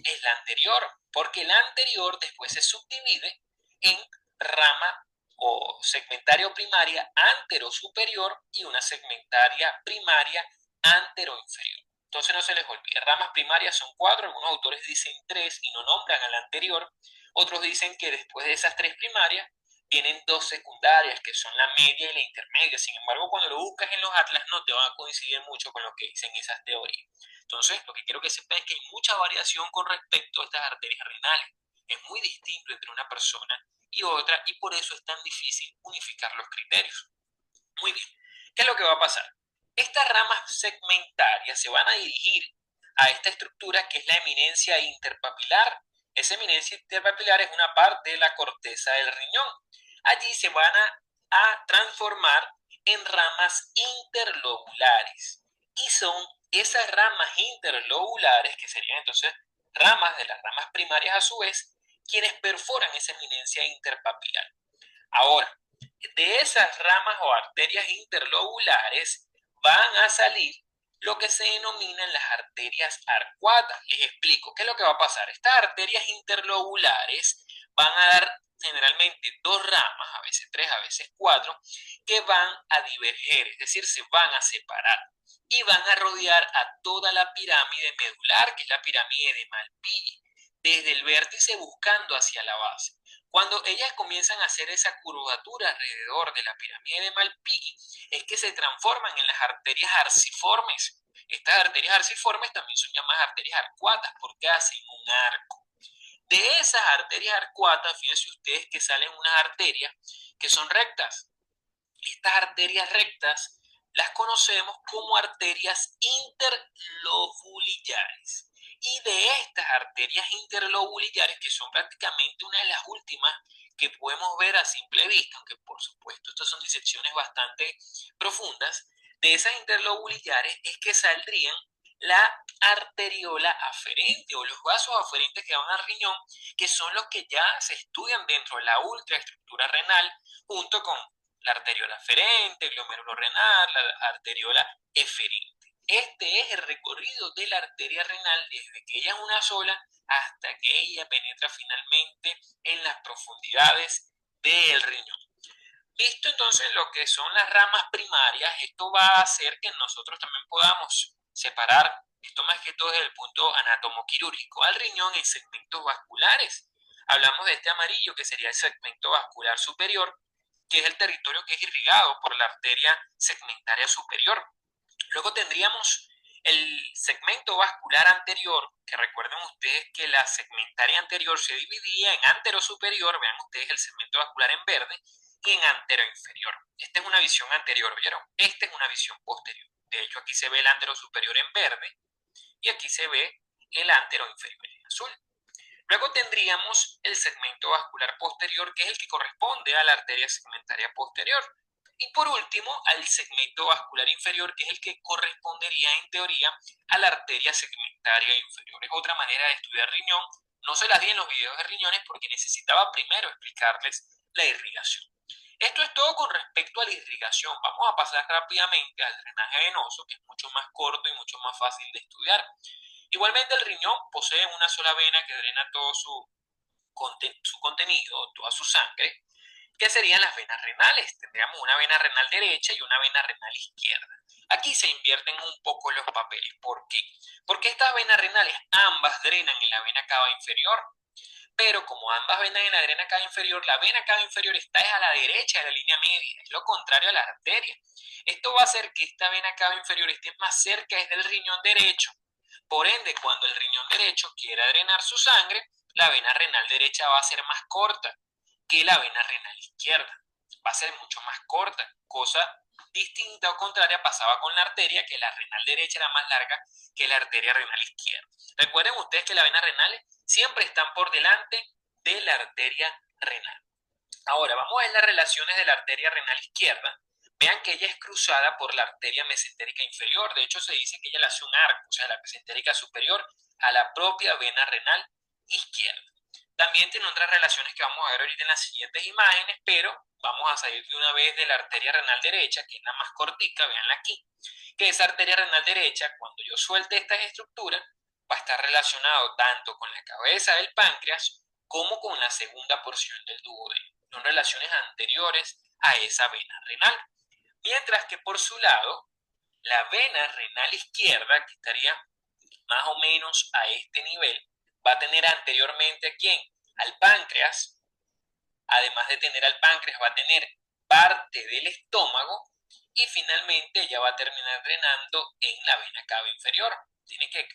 es la anterior, porque la anterior después se subdivide en rama o segmentaria primaria antero-superior y una segmentaria primaria antero-inferior. Entonces no se les olvide, ramas primarias son 4, algunos autores dicen 3 y no nombran a la anterior, otros dicen que después de esas 3 primarias vienen 2 secundarias, que son la media y la intermedia. Sin embargo, cuando lo buscas en los atlas no te van a coincidir mucho con lo que dicen esas teorías. Entonces, lo que quiero que sepan es que hay mucha variación con respecto a estas arterias renales. Es muy distinto entre una persona y otra y por eso es tan difícil unificar los criterios. Muy bien, ¿qué es lo que va a pasar? Estas ramas segmentarias se van a dirigir a esta estructura que es la eminencia interpapilar. Esa eminencia interpapilar es una parte de la corteza del riñón. Allí se van a transformar en ramas interlobulares y son esas ramas interlobulares, que serían entonces ramas de las ramas primarias a su vez, quienes perforan esa eminencia interpapilar. Ahora, de esas ramas o arterias interlobulares van a salir lo que se denominan las arterias arcuatas. Les explico qué es lo que va a pasar. Estas arterias interlobulares van a dar generalmente 2 ramas, a veces 3, a veces 4, que van a diverger, es decir, se van a separar y van a rodear a toda la pirámide medular, que es la pirámide de Malpighi, desde el vértice buscando hacia la base. Cuando ellas comienzan a hacer esa curvatura alrededor de la pirámide de Malpighi, es que se transforman en las arterias arciformes. Estas arterias arciformes también son llamadas arterias arcuatas porque hacen un arco. De esas arterias arcuatas, fíjense ustedes que salen unas arterias que son rectas. Estas arterias rectas las conocemos como arterias interlobulillares. Y de estas arterias interlobulillares, que son prácticamente una de las últimas que podemos ver a simple vista, aunque por supuesto estas son disecciones bastante profundas, de esas interlobulillares es que saldrían la arteriola aferente o los vasos aferentes que van al riñón, que son los que ya se estudian dentro de la ultraestructura renal, junto con la arteriola aferente, el glomérulo renal, la arteriola eferente. Este es el recorrido de la arteria renal desde que ella es una sola hasta que ella penetra finalmente en las profundidades del riñón. Visto entonces lo que son las ramas primarias, esto va a hacer que nosotros también podamos separar, esto más que todo desde el punto anatomoquirúrgico, al riñón en segmentos vasculares. Hablamos de este amarillo que sería el segmento vascular superior, que es el territorio que es irrigado por la arteria segmentaria superior. Luego tendríamos el segmento vascular anterior, que recuerden ustedes que la segmentaria anterior se dividía en antero superior, vean ustedes el segmento vascular en verde, y en antero inferior. Esta es una visión anterior, ¿vieron? Esta es una visión posterior. De hecho, aquí se ve el antero superior en verde y aquí se ve el antero inferior en azul. Luego tendríamos el segmento vascular posterior, que es el que corresponde a la arteria segmentaria posterior. Y por último, al segmento vascular inferior, que es el que correspondería en teoría a la arteria segmentaria inferior. Es otra manera de estudiar riñón. No se las di en los videos de riñones porque necesitaba primero explicarles la irrigación. Esto es todo con respecto a la irrigación. Vamos a pasar rápidamente al drenaje venoso, que es mucho más corto y mucho más fácil de estudiar. Igualmente el riñón posee una sola vena que drena todo su contenido, toda su sangre, que serían las venas renales. Tendríamos una vena renal derecha y una vena renal izquierda. Aquí se invierten un poco los papeles. ¿Por qué? Porque estas venas renales ambas drenan en la vena cava inferior, pero como ambas venas en la vena cava inferior, la vena cava inferior está a la derecha de la línea media, es lo contrario a la arteria. Esto va a hacer que esta vena cava inferior esté más cerca del riñón derecho. Por ende, cuando el riñón derecho quiera drenar su sangre, la vena renal derecha va a ser más corta que la vena renal izquierda. Va a ser mucho más corta, cosa distinta o contraria pasaba con la arteria, que la renal derecha era más larga que la arteria renal izquierda. Recuerden ustedes que las venas renales siempre están por delante de la arteria renal. Ahora, vamos a ver las relaciones de la arteria renal izquierda. Vean que ella es cruzada por la arteria mesentérica inferior. De hecho, se dice que ella le hace un arco, o sea, la mesentérica superior a la propia vena renal izquierda. También tiene otras relaciones que vamos a ver ahorita en las siguientes imágenes, pero vamos a salir de una vez de la arteria renal derecha, que es la más cortica, veanla aquí, que esa arteria renal derecha, cuando yo suelte estas estructuras, va a estar relacionado tanto con la cabeza del páncreas como con la segunda porción del duodeno. Son relaciones anteriores a esa vena renal. Mientras que por su lado, la vena renal izquierda, que estaría más o menos a este nivel, va a tener anteriormente a quién? Al páncreas. Además de tener al páncreas, va a tener parte del estómago y finalmente ella va a terminar drenando en la vena cava inferior. Tiene que...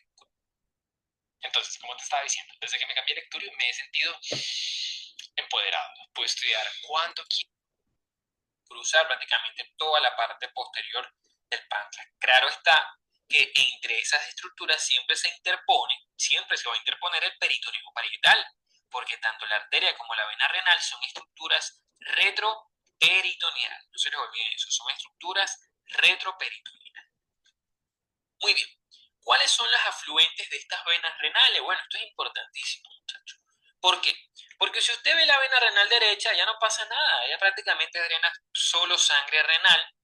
Entonces, como te estaba diciendo, desde que me cambié de lectura me he sentido empoderado. Puedo estudiar cuando quiera. Cruzar prácticamente toda la parte posterior del páncreas. Claro está que entre esas estructuras siempre se va a interponer el peritoneo parietal, porque tanto la arteria como la vena renal son estructuras retroperitoneales. No se les olvide eso, son estructuras retroperitoneales. Muy bien. ¿Cuáles son las afluentes de estas venas renales? Bueno, esto es importantísimo, muchachos. ¿Por qué? Porque si usted ve la vena renal derecha, ya no pasa nada, ella prácticamente drena solo sangre renal.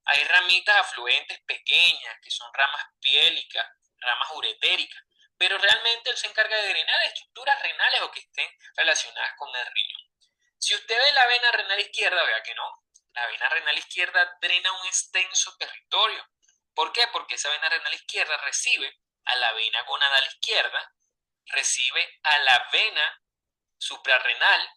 Hay ramitas afluentes pequeñas, que son ramas piélicas, ramas uretéricas, pero realmente él se encarga de drenar estructuras renales o que estén relacionadas con el riñón. Si usted ve la vena renal izquierda, vea que no. La vena renal izquierda drena un extenso territorio. ¿Por qué? Porque esa vena renal izquierda recibe a la vena gonadal izquierda, recibe a la vena suprarrenal,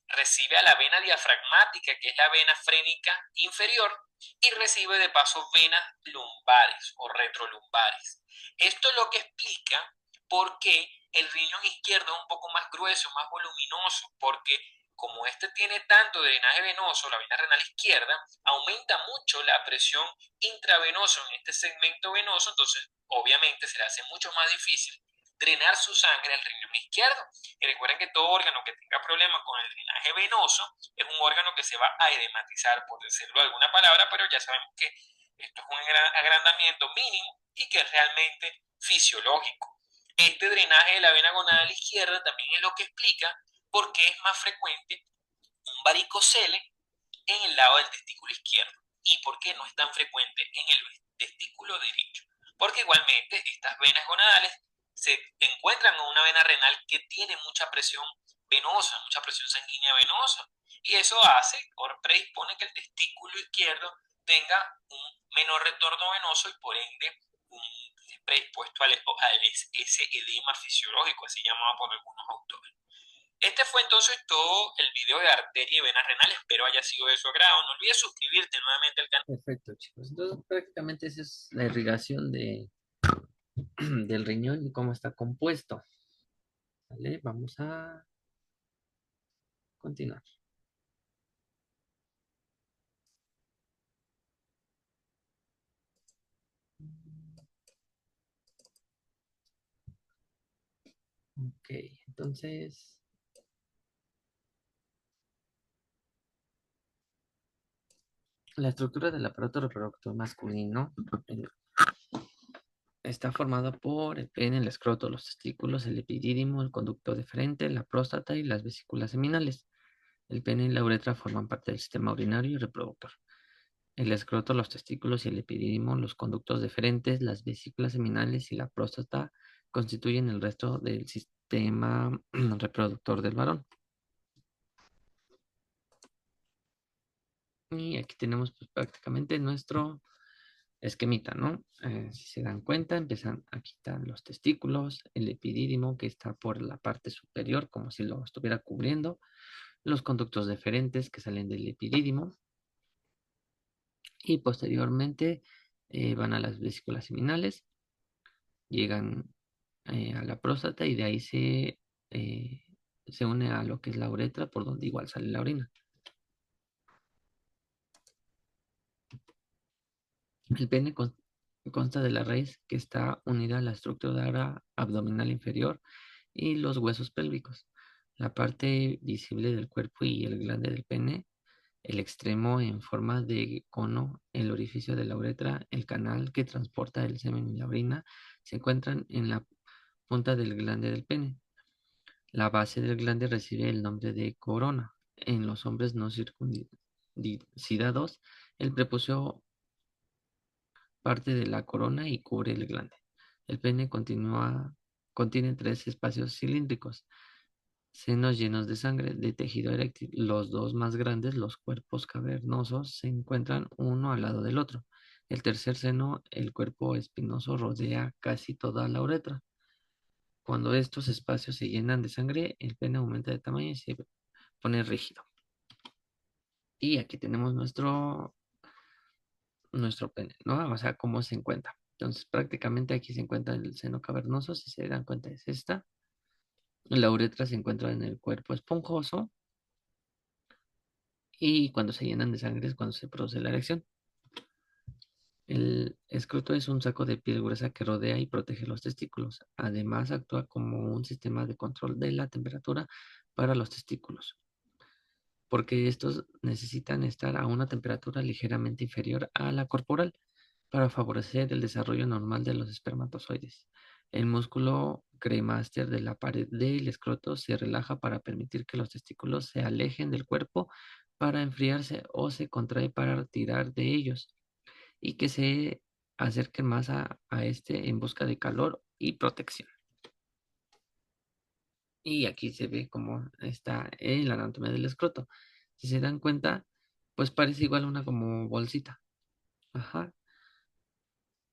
recibe a la vena diafragmática, que es la vena frénica inferior, y recibe de paso venas lumbares o retrolumbares. Esto es lo que explica por qué el riñón izquierdo es un poco más grueso, más voluminoso, porque como este tiene tanto drenaje venoso, la vena renal izquierda, aumenta mucho la presión intravenosa en este segmento venoso, entonces obviamente se le hace mucho más difícil drenar su sangre al riñón izquierdo. Y recuerden que todo órgano que tenga problemas con el drenaje venoso es un órgano que se va a edematizar, por decirlo de alguna palabra, pero ya sabemos que esto es un agrandamiento mínimo y que es realmente fisiológico. Este drenaje de la vena gonadal izquierda también es lo que explica por qué es más frecuente un varicocele en el lado del testículo izquierdo y por qué no es tan frecuente en el testículo derecho. Porque igualmente estas venas gonadales se encuentran en una vena renal que tiene mucha presión venosa, mucha presión sanguínea venosa. Y eso hace o predispone que el testículo izquierdo tenga un menor retorno venoso y por ende predispuesto a ese edema fisiológico, así llamado por algunos autores. Este fue entonces todo el video de arteria y venas renales. Espero haya sido de su agrado. No olvides suscribirte nuevamente al canal. Perfecto, chicos. Entonces, prácticamente esa es la irrigación del riñón y cómo está compuesto. ¿Vale? Vamos a continuar. Ok, entonces, la estructura del aparato reproductor masculino está formada por el pene, el escroto, los testículos, el epidídimo, el conducto deferente, la próstata y las vesículas seminales. El pene y la uretra forman parte del sistema urinario y reproductor. El escroto, los testículos y el epidídimo, los conductos deferentes, las vesículas seminales y la próstata constituyen el resto del sistema reproductor del varón. Y aquí tenemos pues, prácticamente nuestro esquemita, ¿no? Si se dan cuenta, empiezan a quitar los testículos, el epidídimo que está por la parte superior, como si lo estuviera cubriendo, los conductos deferentes que salen del epidídimo y posteriormente van a las vesículas seminales, llegan a la próstata y de ahí se une a lo que es la uretra, por donde igual sale la orina. El pene consta de la raíz que está unida a la estructura abdominal inferior y los huesos pélvicos. La parte visible del cuerpo y el glande del pene, el extremo en forma de cono, el orificio de la uretra, el canal que transporta el semen y la orina, se encuentran en la punta del glande del pene. La base del glande recibe el nombre de corona. En los hombres no circuncidados, el prepucio parte de la corona y cubre el glande. El pene contiene tres espacios cilíndricos, senos llenos de sangre, de tejido eréctil. Los dos más grandes, los cuerpos cavernosos, se encuentran uno al lado del otro. El tercer seno, el cuerpo espinoso, rodea casi toda la uretra. Cuando estos espacios se llenan de sangre, el pene aumenta de tamaño y se pone rígido. Y aquí tenemos nuestro pene, ¿no? O sea, cómo se encuentra. Entonces, prácticamente aquí se encuentra el seno cavernoso, si se dan cuenta es esta. La uretra se encuentra en el cuerpo esponjoso y cuando se llenan de sangre es cuando se produce la erección. El escroto es un saco de piel gruesa que rodea y protege los testículos. Además, actúa como un sistema de control de la temperatura para los testículos, porque estos necesitan estar a una temperatura ligeramente inferior a la corporal para favorecer el desarrollo normal de los espermatozoides. El músculo cremaster de la pared del escroto se relaja para permitir que los testículos se alejen del cuerpo para enfriarse o se contrae para tirar de ellos y que se acerquen más a este en busca de calor y protección. Y aquí se ve cómo está en la anatomía del escroto. Si se dan cuenta, pues parece igual una como bolsita. Ajá.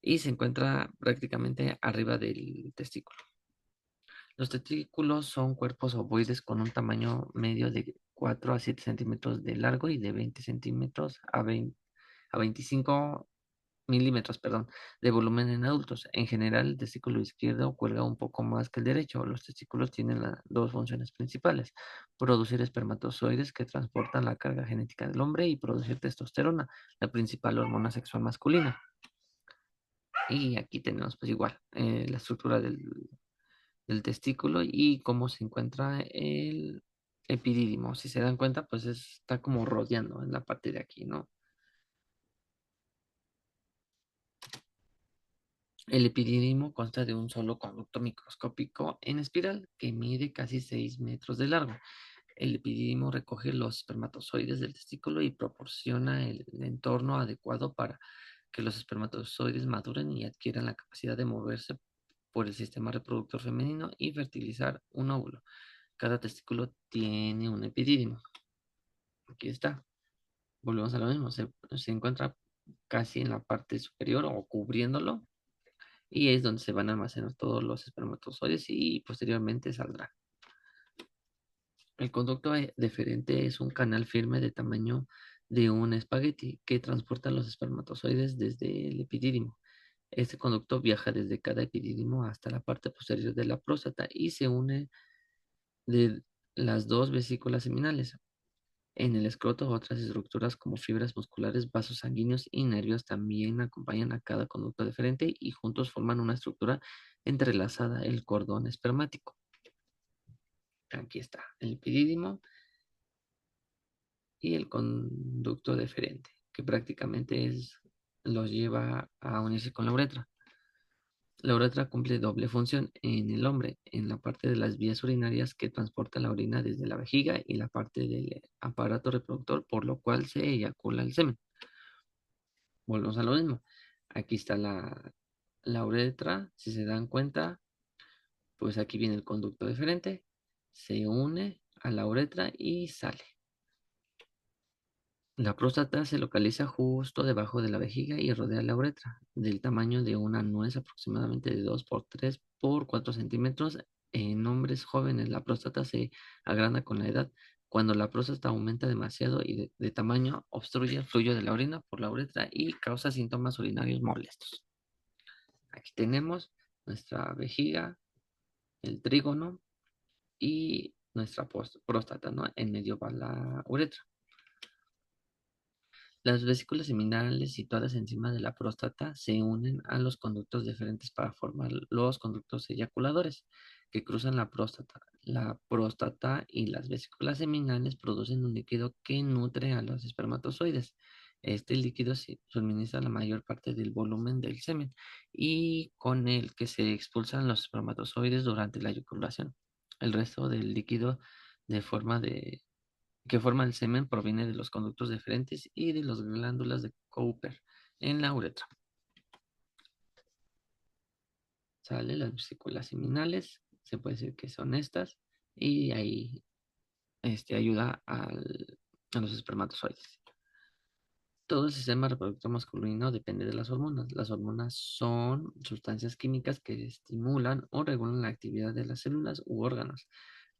Y se encuentra prácticamente arriba del testículo. Los testículos son cuerpos ovoides con un tamaño medio de 4 a 7 centímetros de largo y de 20 centímetros a 25 milímetros, perdón, de volumen en adultos. En general, el testículo izquierdo cuelga un poco más que el derecho. Los testículos tienen dos funciones principales: producir espermatozoides que transportan la carga genética del hombre y producir testosterona, la principal hormona sexual masculina. Y aquí tenemos pues igual la estructura del testículo y cómo se encuentra el epidídimo. Si se dan cuenta, pues está como rodeando en la parte de aquí, ¿no? El epidídimo consta de un solo conducto microscópico en espiral que mide casi 6 metros de largo. El epidídimo recoge los espermatozoides del testículo y proporciona el entorno adecuado para que los espermatozoides maduren y adquieran la capacidad de moverse por el sistema reproductor femenino y fertilizar un óvulo. Cada testículo tiene un epidídimo. Aquí está. Volvemos a lo mismo. Se encuentra casi en la parte superior o cubriéndolo y es donde se van a almacenar todos los espermatozoides y posteriormente saldrá. El conducto deferente es un canal firme de tamaño de un espagueti que transporta los espermatozoides desde el epidídimo. Este conducto viaja desde cada epidídimo hasta la parte posterior de la próstata y se une de las dos vesículas seminales. En el escroto, otras estructuras como fibras musculares, vasos sanguíneos y nervios también acompañan a cada conducto deferente y juntos forman una estructura entrelazada, el cordón espermático. Aquí está el epidídimo y el conducto deferente, que prácticamente los lleva a unirse con la uretra. La uretra cumple doble función en el hombre, en la parte de las vías urinarias que transporta la orina desde la vejiga y la parte del aparato reproductor, por lo cual se eyacula el semen. Volvemos a lo mismo. Aquí está la uretra, si se dan cuenta, pues aquí viene el conducto deferente, se une a la uretra y sale. La próstata se localiza justo debajo de la vejiga y rodea la uretra, del tamaño de una nuez, aproximadamente de 2 por 3 por 4 centímetros. En hombres jóvenes, la próstata se agranda con la edad. Cuando la próstata aumenta demasiado y de tamaño, obstruye el flujo de la orina por la uretra y causa síntomas urinarios molestos. Aquí tenemos nuestra vejiga, el trígono y nuestra próstata, ¿no? En medio va la uretra. Las vesículas seminales situadas encima de la próstata se unen a los conductos deferentes para formar los conductos eyaculadores que cruzan la próstata. La próstata y las vesículas seminales producen un líquido que nutre a los espermatozoides. Este líquido suministra la mayor parte del volumen del semen y con el que se expulsan los espermatozoides durante la eyaculación. El resto del líquido de forma de que forma el semen proviene de los conductos deferentes y de las glándulas de Cooper en la uretra. Sale las vesículas seminales, se puede decir que son estas, y ahí ayuda a los espermatozoides. Todo el sistema reproductor masculino depende de las hormonas. Las hormonas son sustancias químicas que estimulan o regulan la actividad de las células u órganos.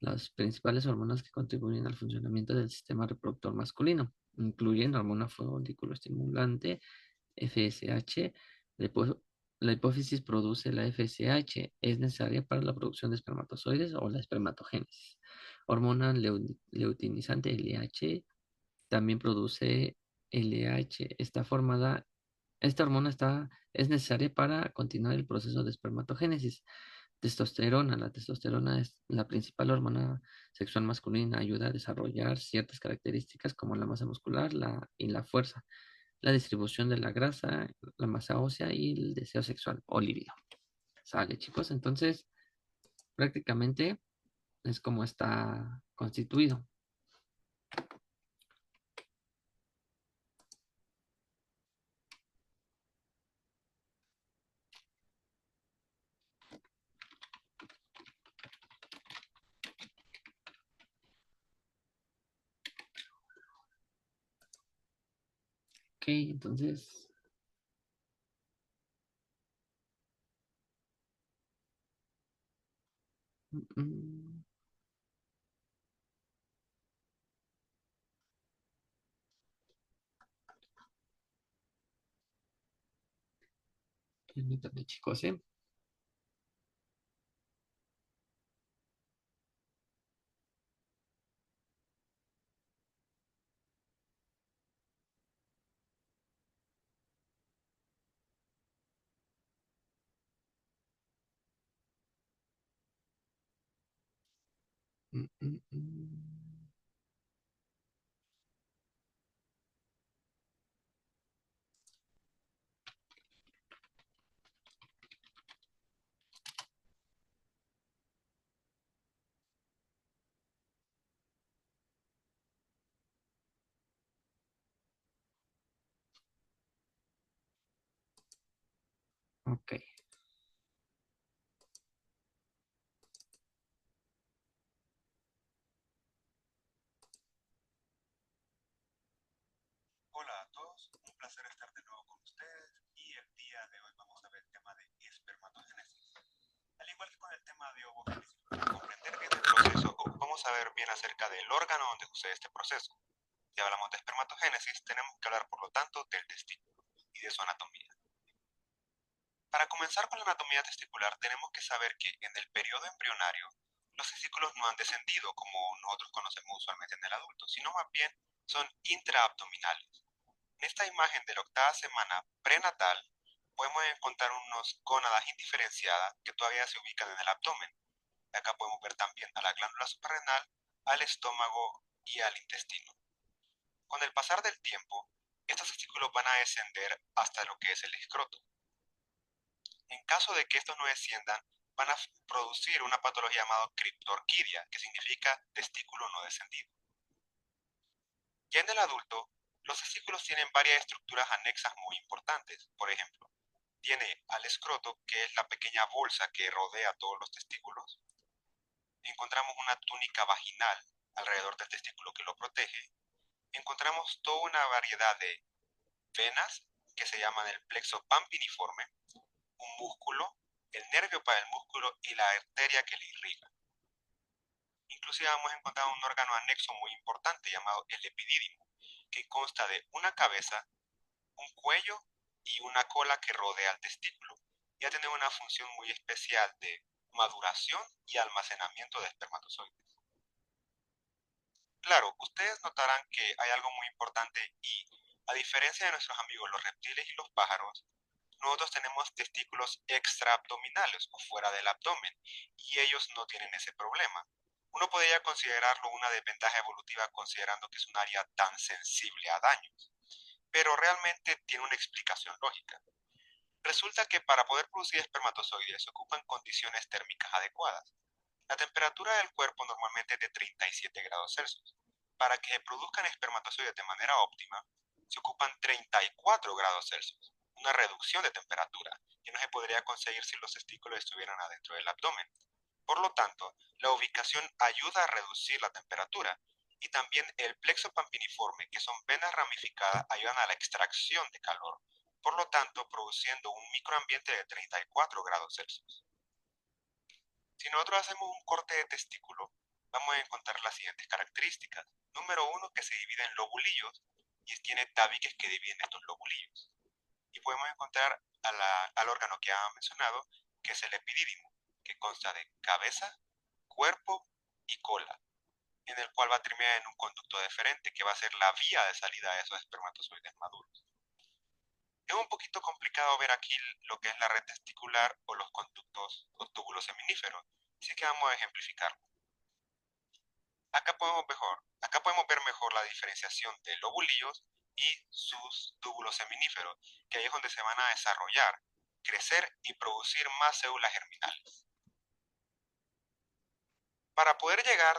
Las principales hormonas que contribuyen al funcionamiento del sistema reproductor masculino incluyen la hormona folículo estimulante, FSH. La, la hipófisis produce la FSH, es necesaria para la producción de espermatozoides o la espermatogénesis. Hormona luteinizante, LH, también produce LH. Esta hormona es necesaria para continuar el proceso de espermatogénesis. Testosterona. La testosterona es la principal hormona sexual masculina. Ayuda a desarrollar ciertas características como la masa muscular y la fuerza, la distribución de la grasa, la masa ósea y el deseo sexual o libido. Sale, chicos. Entonces, prácticamente es como está constituido. Ok, entonces. mm, Permítanme, chicos, ¿eh? Mm, mm, mm. Ok. Hola a todos, un placer estar de nuevo con ustedes y el día de hoy vamos a ver el tema de espermatogénesis. Al igual que con el tema de ovogénesis, para comprender bien el proceso, vamos a ver bien acerca del órgano donde sucede este proceso. Si hablamos de espermatogénesis, tenemos que hablar por lo tanto del testículo y de su anatomía. Para comenzar con la anatomía testicular, tenemos que saber que en el periodo embrionario, los testículos no han descendido como nosotros conocemos usualmente en el adulto, sino más bien son intraabdominales. En esta imagen de la octava semana prenatal podemos encontrar unos gónadas indiferenciadas que todavía se ubican en el abdomen. Acá podemos ver también a la glándula suprarrenal, al estómago y al intestino. Con el pasar del tiempo, estos testículos van a descender hasta lo que es el escroto. En caso de que estos no desciendan, van a producir una patología llamada criptorquidia, que significa testículo no descendido. Ya en el adulto, los testículos tienen varias estructuras anexas muy importantes. Por ejemplo, tiene al escroto, que es la pequeña bolsa que rodea todos los testículos. Encontramos una túnica vaginal alrededor del testículo que lo protege. Encontramos toda una variedad de venas que se llaman el plexo pampiniforme, un músculo, el nervio para el músculo y la arteria que le irriga. Inclusive hemos encontrado un órgano anexo muy importante llamado el epidídimo, que consta de una cabeza, un cuello y una cola que rodea el testículo. Ya tiene una función muy especial de maduración y almacenamiento de espermatozoides. Claro, ustedes notarán que hay algo muy importante y A diferencia de nuestros amigos los reptiles y los pájaros, nosotros tenemos testículos extraabdominales o fuera del abdomen y ellos no tienen ese problema. Uno podría considerarlo una desventaja evolutiva considerando que es un área tan sensible a daños, pero realmente tiene una explicación lógica. Resulta que para poder producir espermatozoides se ocupan condiciones térmicas adecuadas. La temperatura del cuerpo normalmente es de 37 grados Celsius. Para que se produzcan espermatozoides de manera óptima, se ocupan 34 grados Celsius, una reducción de temperatura que no se podría conseguir si los testículos estuvieran adentro del abdomen. Por lo tanto, la ubicación ayuda a reducir la temperatura y también el plexo pampiniforme, que son venas ramificadas, ayudan a la extracción de calor, por lo tanto produciendo un microambiente de 34 grados Celsius. Si nosotros hacemos un corte de testículo, vamos a encontrar las siguientes características. Número 1, que se divide en lobulillos y tiene tabiques que dividen estos lobulillos. Y podemos encontrar al órgano que ha mencionado, que es el epidídimo, que consta de cabeza, cuerpo y cola, en el cual va a terminar en un conducto deferente que va a ser la vía de salida de esos espermatozoides maduros. Es un poquito complicado ver aquí lo que es la red testicular o los conductos o túbulos seminíferos, así que vamos a ejemplificarlo. Acá podemos ver mejor la diferenciación de lobulillos y sus túbulos seminíferos, que ahí es donde se van a desarrollar, crecer y producir más células germinales. Para poder llegar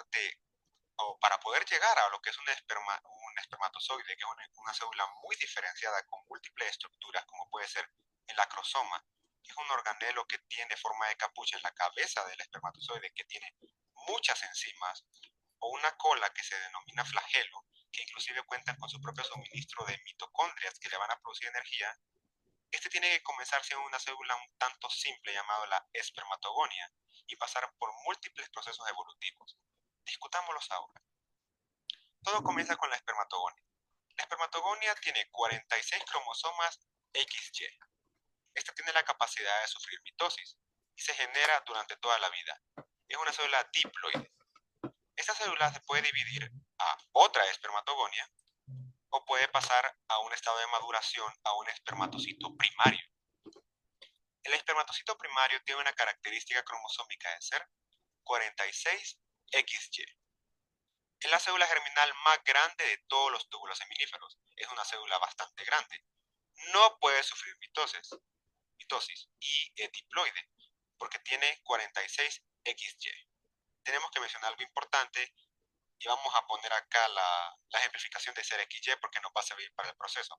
a lo que es un espermatozoide, que es una célula muy diferenciada con múltiples estructuras, como puede ser el acrosoma, que es un organelo que tiene forma de capucha en la cabeza del espermatozoide, que tiene muchas enzimas, o una cola que se denomina flagelo, que inclusive cuenta con su propio suministro de mitocondrias que le van a producir energía. Este tiene que comenzar siendo una célula un tanto simple llamada la espermatogonia y pasar por múltiples procesos evolutivos. Discutámoslos ahora. Todo comienza con la espermatogonia. La espermatogonia tiene 46 cromosomas XY. Esta tiene la capacidad de sufrir mitosis y se genera durante toda la vida. Es una célula diploide. Esta célula se puede dividir a otra espermatogonia o puede pasar a un estado de maduración a un espermatocito primario. El espermatocito primario tiene una característica cromosómica de ser 46XY. Es la célula germinal más grande de todos los túbulos seminíferos. Es una célula bastante grande. No puede sufrir mitosis y es diploide porque tiene 46XY. Tenemos que mencionar algo importante y vamos a poner acá la ejemplificación de ser XY porque nos va a servir para el proceso.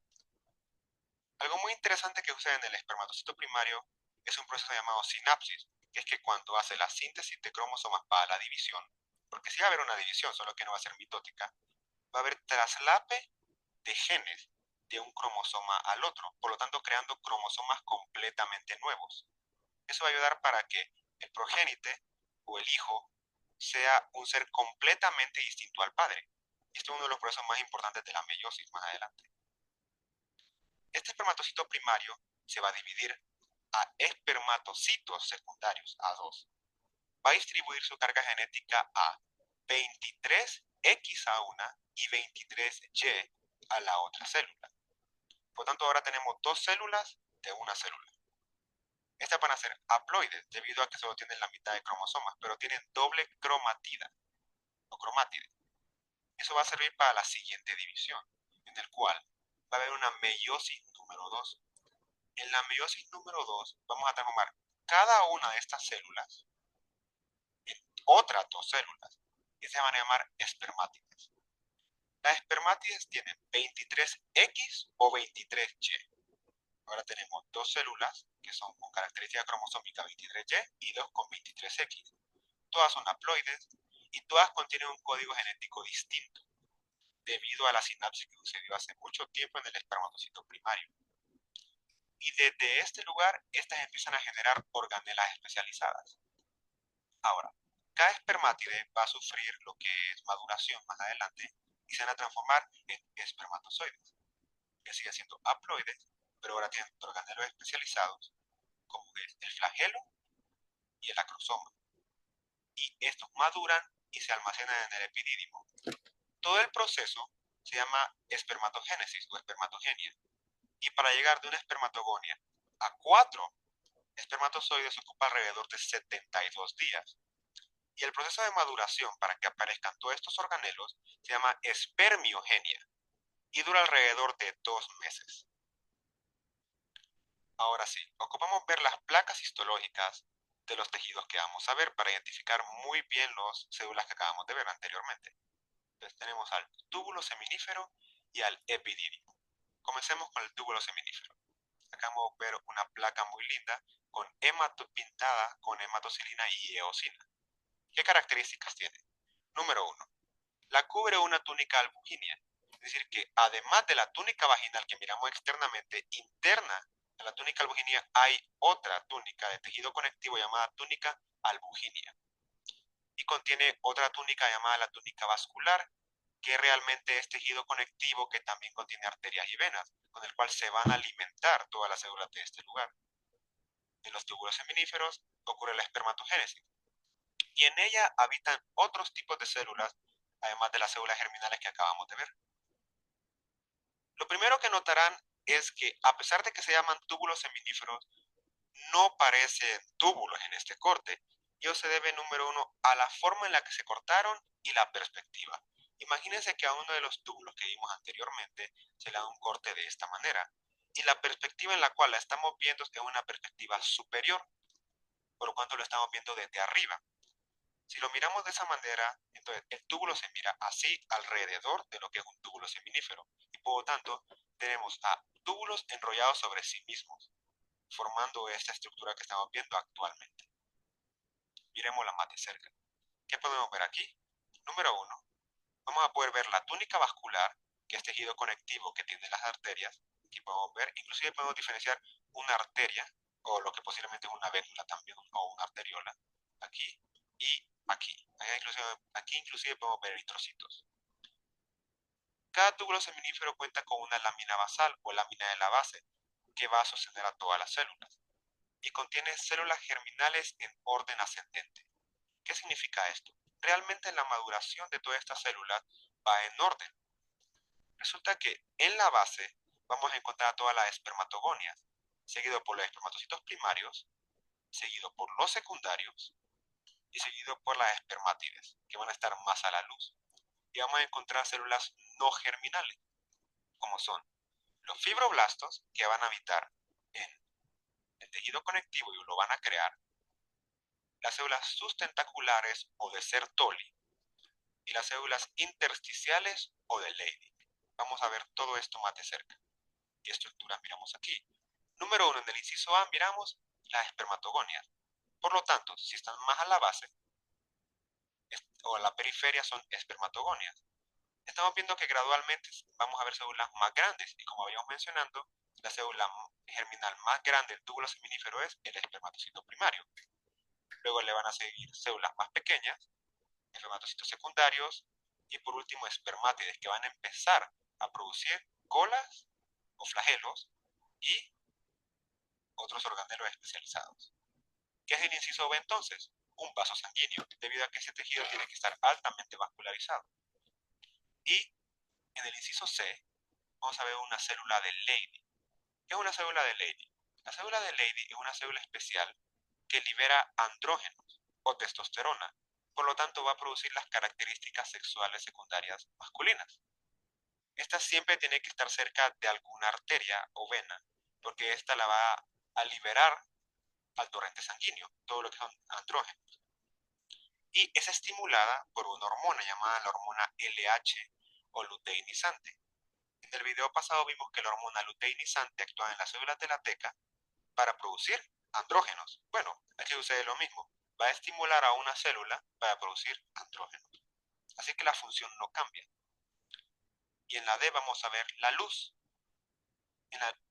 Algo muy interesante que sucede en el espermatocito primario es un proceso llamado sinapsis, que es que cuando hace la síntesis de cromosomas para la división, porque sí va a haber una división, solo que no va a ser mitótica, va a haber traslape de genes de un cromosoma al otro, por lo tanto creando cromosomas completamente nuevos. Eso va a ayudar para que el progénite o el hijo sea un ser completamente distinto al padre. Esto es uno de los procesos más importantes de la meiosis más adelante. Este espermatocito primario se va a dividir a espermatocitos secundarios, a 2. Va a distribuir su carga genética a 23X a una y 23Y a la otra célula. Por tanto, ahora tenemos dos células de una célula. Estas van a ser haploides debido a que solo tienen la mitad de cromosomas, pero tienen doble cromatida o cromátide. Eso va a servir para la siguiente división, en el cual va a haber una meiosis número 2. En la meiosis número 2 vamos a transformar cada una de estas células en otras dos células que se van a llamar espermátides. Las espermátides tienen 23X o 23Y. Ahora tenemos dos células que son con característica cromosómica 23Y y dos con 23X. Todas son haploides y todas contienen un código genético distinto debido a la sinapsis que sucedió hace mucho tiempo en el espermatocito primario. Y desde este lugar, estas empiezan a generar organelas especializadas. Ahora, cada espermátide va a sufrir lo que es maduración más adelante y se van a transformar en espermatozoides, que siguen siendo haploides, pero ahora tienen organelos especializados, como es el flagelo y el acrosoma. Y estos maduran y se almacenan en el epidídimo. Todo el proceso se llama espermatogénesis o espermatogenia. Y para llegar de una espermatogonia a 4 espermatozoides ocupa alrededor de 72 días. Y el proceso de maduración para que aparezcan todos estos organelos se llama espermiogenia y dura alrededor de 2 meses. Ahora sí, ocupamos ver las placas histológicas de los tejidos que vamos a ver para identificar muy bien las células que acabamos de ver anteriormente. Entonces tenemos al túbulo seminífero y al epidídimo. Comencemos con el túbulo seminífero. Acá vamos a ver una placa muy linda con pintada con hematocilina y eosina. ¿Qué características tiene? Número 1. La cubre una túnica albuginea. Es decir, que además de la túnica vaginal que miramos externamente, interna a la túnica albuginea hay otra túnica de tejido conectivo llamada túnica albuginea. Y contiene otra túnica llamada la túnica vascular, que realmente es tejido conectivo que también contiene arterias y venas, con el cual se van a alimentar todas las células de este lugar. En los túbulos seminíferos ocurre la espermatogénesis, y en ella habitan otros tipos de células, además de las células germinales que acabamos de ver. Lo primero que notarán es que, a pesar de que se llaman túbulos seminíferos, no parecen túbulos en este corte. Y eso se debe, número 1, a la forma en la que se cortaron y la perspectiva. Imagínense que a uno de los túbulos que vimos anteriormente se le da un corte de esta manera. Y la perspectiva en la cual la estamos viendo es una perspectiva superior, por lo cual lo estamos viendo desde arriba. Si lo miramos de esa manera, entonces el túbulo se mira así alrededor de lo que es un túbulo seminífero. Y por lo tanto, tenemos a túbulos enrollados sobre sí mismos, formando esta estructura que estamos viendo actualmente. Miremosla más de cerca. ¿Qué podemos ver aquí? Número 1. Vamos a poder ver la túnica vascular, que es tejido conectivo que tiene las arterias. Aquí podemos ver, inclusive podemos diferenciar una arteria, o lo que posiblemente es una vénula también, o una arteriola, aquí y aquí. Aquí inclusive podemos ver eritrocitos. Cada túbulo seminífero cuenta con una lámina basal o lámina de la base, que va a sostener a todas las células, y contiene células germinales en orden ascendente. ¿Qué significa esto? Realmente la maduración de todas estas células va en orden. Resulta que en la base vamos a encontrar todas las espermatogonias, seguido por los espermatocitos primarios, seguido por los secundarios y seguido por las espermátides, que van a estar más a la luz. Y vamos a encontrar células no germinales, como son los fibroblastos, que van a habitar en el tejido conectivo y lo van a crear, las células sustentaculares o de Sertoli y las células intersticiales o de Leydig. Vamos a ver todo esto más de cerca. ¿Qué estructuras miramos aquí? Número 1, en el inciso A miramos las espermatogonias. Por lo tanto, si están más a la base o a la periferia son espermatogonias. Estamos viendo que gradualmente vamos a ver células más grandes y como habíamos mencionando, la célula germinal más grande del túbulo seminífero es el espermatocito primario. Luego le van a seguir células más pequeñas, espermatocitos secundarios y por último espermátides que van a empezar a producir colas o flagelos y otros organelos especializados. ¿Qué es el inciso B entonces? Un vaso sanguíneo, debido a que ese tejido tiene que estar altamente vascularizado. Y en el inciso C vamos a ver una célula de Leydig. ¿Qué es una célula de Leydig? La célula de Leydig es una célula especial que libera andrógenos o testosterona. Por lo tanto, va a producir las características sexuales secundarias masculinas. Esta siempre tiene que estar cerca de alguna arteria o vena, porque esta la va a liberar al torrente sanguíneo, todo lo que son andrógenos. Y es estimulada por una hormona llamada la hormona LH o luteinizante. En el video pasado vimos que la hormona luteinizante actúa en las células de la teca para producir andrógenos. Bueno, aquí sucede lo mismo. Va a estimular a una célula para producir andrógenos. Así que la función no cambia. Y en la D vamos a ver la luz.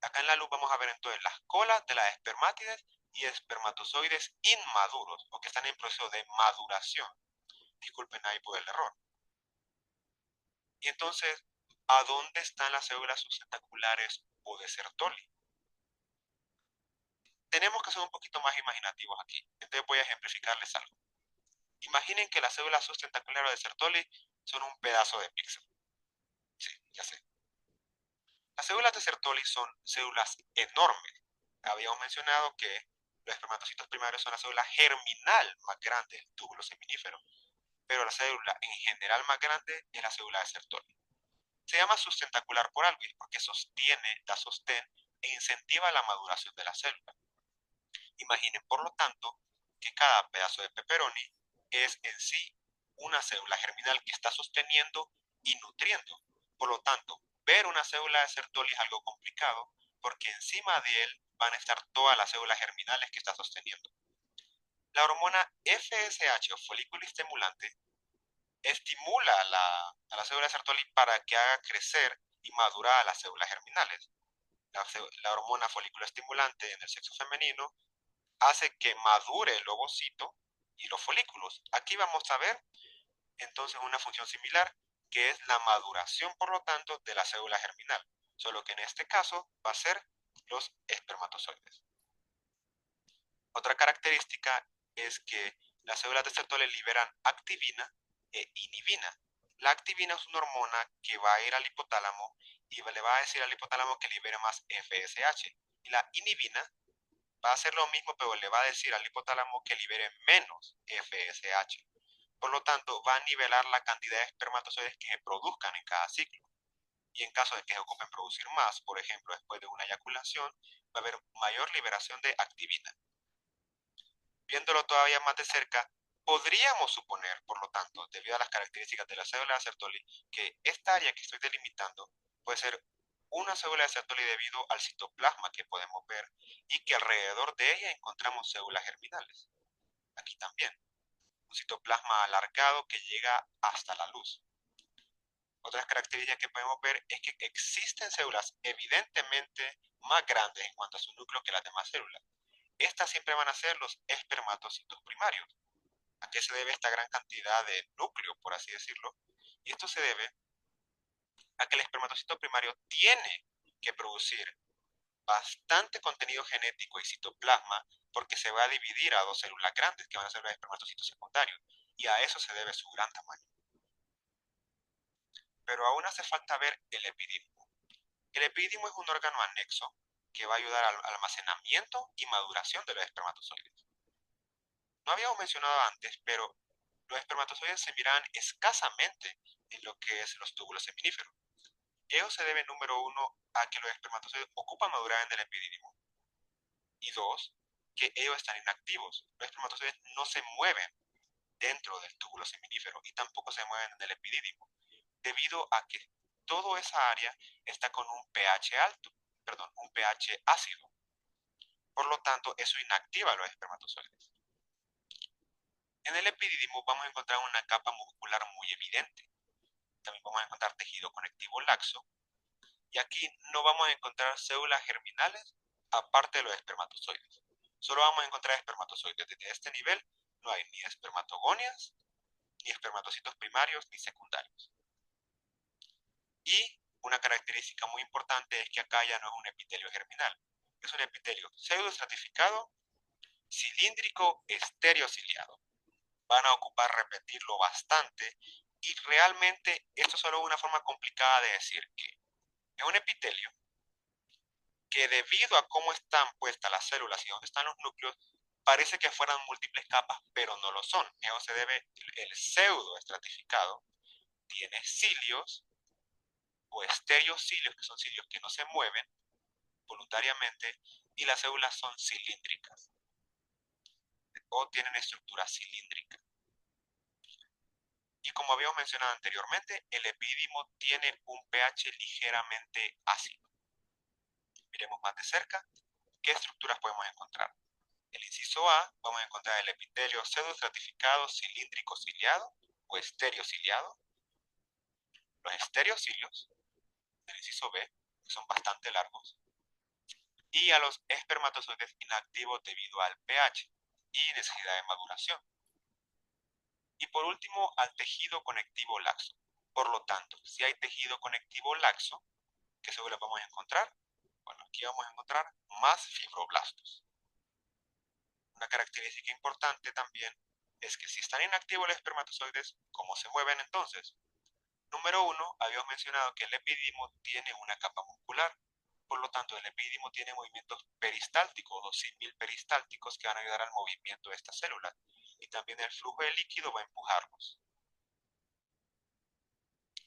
Acá en la luz vamos a ver entonces las colas de las espermátides y espermatozoides inmaduros o que están en proceso de maduración. Disculpen ahí por el error. Y entonces, ¿a dónde están las células sustentaculares o de Sertoli? Tenemos que ser un poquito más imaginativos aquí. Entonces voy a ejemplificarles algo. Imaginen que las células sustentaculares de Sertoli son un pedazo de pizza. Sí. Ya sé. Las células de Sertoli son células enormes. Habíamos mencionado que los espermatocitos primarios son la célula germinal más grande del túbulo seminífero, pero la célula en general más grande es la célula de Sertoli. Se llama sustentacular por algo y es porque sostiene, da sostén e incentiva la maduración de la célula. Imaginen, por lo tanto, que cada pedazo de pepperoni es en sí una célula germinal que está sosteniendo y nutriendo. Por lo tanto, ver una célula de Sertoli es algo complicado porque encima de él van a estar todas las células germinales que está sosteniendo. La hormona FSH o folículo estimulante estimula a la célula de Sertoli para que haga crecer y madurar a las células germinales. La hormona folículo estimulante en el sexo femenino hace que madure el ovocito y los folículos. Aquí vamos a ver entonces una función similar que es la maduración, por lo tanto, de la célula germinal, solo que en este caso va a ser los espermatozoides. Otra característica es que las células de Sertoli liberan activina e inhibina. La activina es una hormona que va a ir al hipotálamo y le va a decir al hipotálamo que libere más FSH. Y la inhibina va a hacer lo mismo, pero le va a decir al hipotálamo que libere menos FSH. Por lo tanto, va a nivelar la cantidad de espermatozoides que se produzcan en cada ciclo. Y en caso de que se ocupen producir más, por ejemplo, después de una eyaculación, va a haber mayor liberación de activina. Viéndolo todavía más de cerca, podríamos suponer, por lo tanto, debido a las características de la célula de Sertoli, que esta área que estoy delimitando puede ser una célula de Sertoli debido al citoplasma que podemos ver y que alrededor de ella encontramos células germinales. Aquí también, un citoplasma alargado que llega hasta la luz. Otras características que podemos ver es que existen células evidentemente más grandes en cuanto a su núcleo que las demás células. Estas siempre van a ser los espermatocitos primarios. ¿A qué se debe esta gran cantidad de núcleo, por así decirlo? Y esto se debe a que el espermatocito primario tiene que producir bastante contenido genético y citoplasma porque se va a dividir a dos células grandes que van a ser los espermatocitos secundarios. Y a eso se debe su gran tamaño. Pero aún hace falta ver el epidídimo. El epidídimo es un órgano anexo que va a ayudar al almacenamiento y maduración de los espermatozoides. No habíamos mencionado antes, pero los espermatozoides se miran escasamente en lo que es los túbulos seminíferos. Ello se debe, número uno, a que los espermatozoides ocupan madurar en el epidídimo. Y dos, que ellos están inactivos. Los espermatozoides no se mueven dentro del túbulo seminífero y tampoco se mueven en el epidídimo, debido a que toda esa área está con un pH alto, perdón, un pH ácido. Por lo tanto, eso inactiva a los espermatozoides. En el epidídimo vamos a encontrar una capa muscular muy evidente. También vamos a encontrar tejido conectivo laxo. Y aquí no vamos a encontrar células germinales aparte de los espermatozoides. Solo vamos a encontrar espermatozoides. Desde este nivel no hay ni espermatogonias, ni espermatocitos primarios, ni secundarios. Y una característica muy importante es que acá ya no es un epitelio germinal. Es un epitelio pseudoestratificado, cilíndrico, estereociliado. Van a ocupar repetirlo bastante y realmente esto es solo una forma complicada de decir que es un epitelio que debido a cómo están puestas las células y dónde están los núcleos, parece que fueran múltiples capas, pero no lo son. Eso se debe, el pseudoestratificado tiene cilios o estereocilios, que son cilios que no se mueven voluntariamente, y las células son cilíndricas o tienen estructura cilíndrica. Y como habíamos mencionado anteriormente, el epidídimo tiene un pH ligeramente ácido. Miremos más de cerca qué estructuras podemos encontrar. El inciso A, vamos a encontrar el epitelio pseudoestratificado cilíndrico ciliado o estereociliado. Los estereocilios del inciso B, que son bastante largos. Y a los espermatozoides inactivos debido al pH y necesidad de maduración. Y por último, al tejido conectivo laxo. Por lo tanto, si hay tejido conectivo laxo, ¿qué células vamos a encontrar? Bueno, aquí vamos a encontrar más fibroblastos. Una característica importante también es que si están inactivos los espermatozoides, ¿cómo se mueven entonces? Número uno, habíamos mencionado que el epidimo tiene una capa muscular. Por lo tanto, el epidimo tiene movimientos peristálticos o símil peristálticos que van a ayudar al movimiento de estas células. Y también el flujo de líquido va a empujarlos.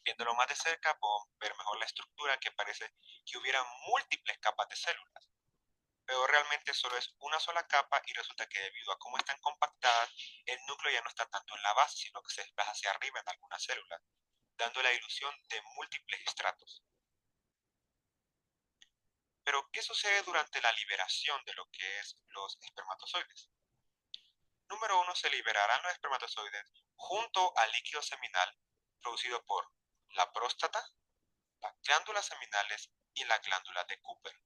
Viéndolo más de cerca, podemos ver mejor la estructura, que parece que hubiera múltiples capas de células. Pero realmente solo es una sola capa, y resulta que debido a cómo están compactadas, el núcleo ya no está tanto en la base, sino que se desplaza hacia arriba en algunas células, dando la ilusión de múltiples estratos. Pero, ¿qué sucede durante la liberación de lo que es los espermatozoides? Número uno, se liberarán los espermatozoides junto al líquido seminal producido por la próstata, las glándulas seminales y las glándulas de Cooper.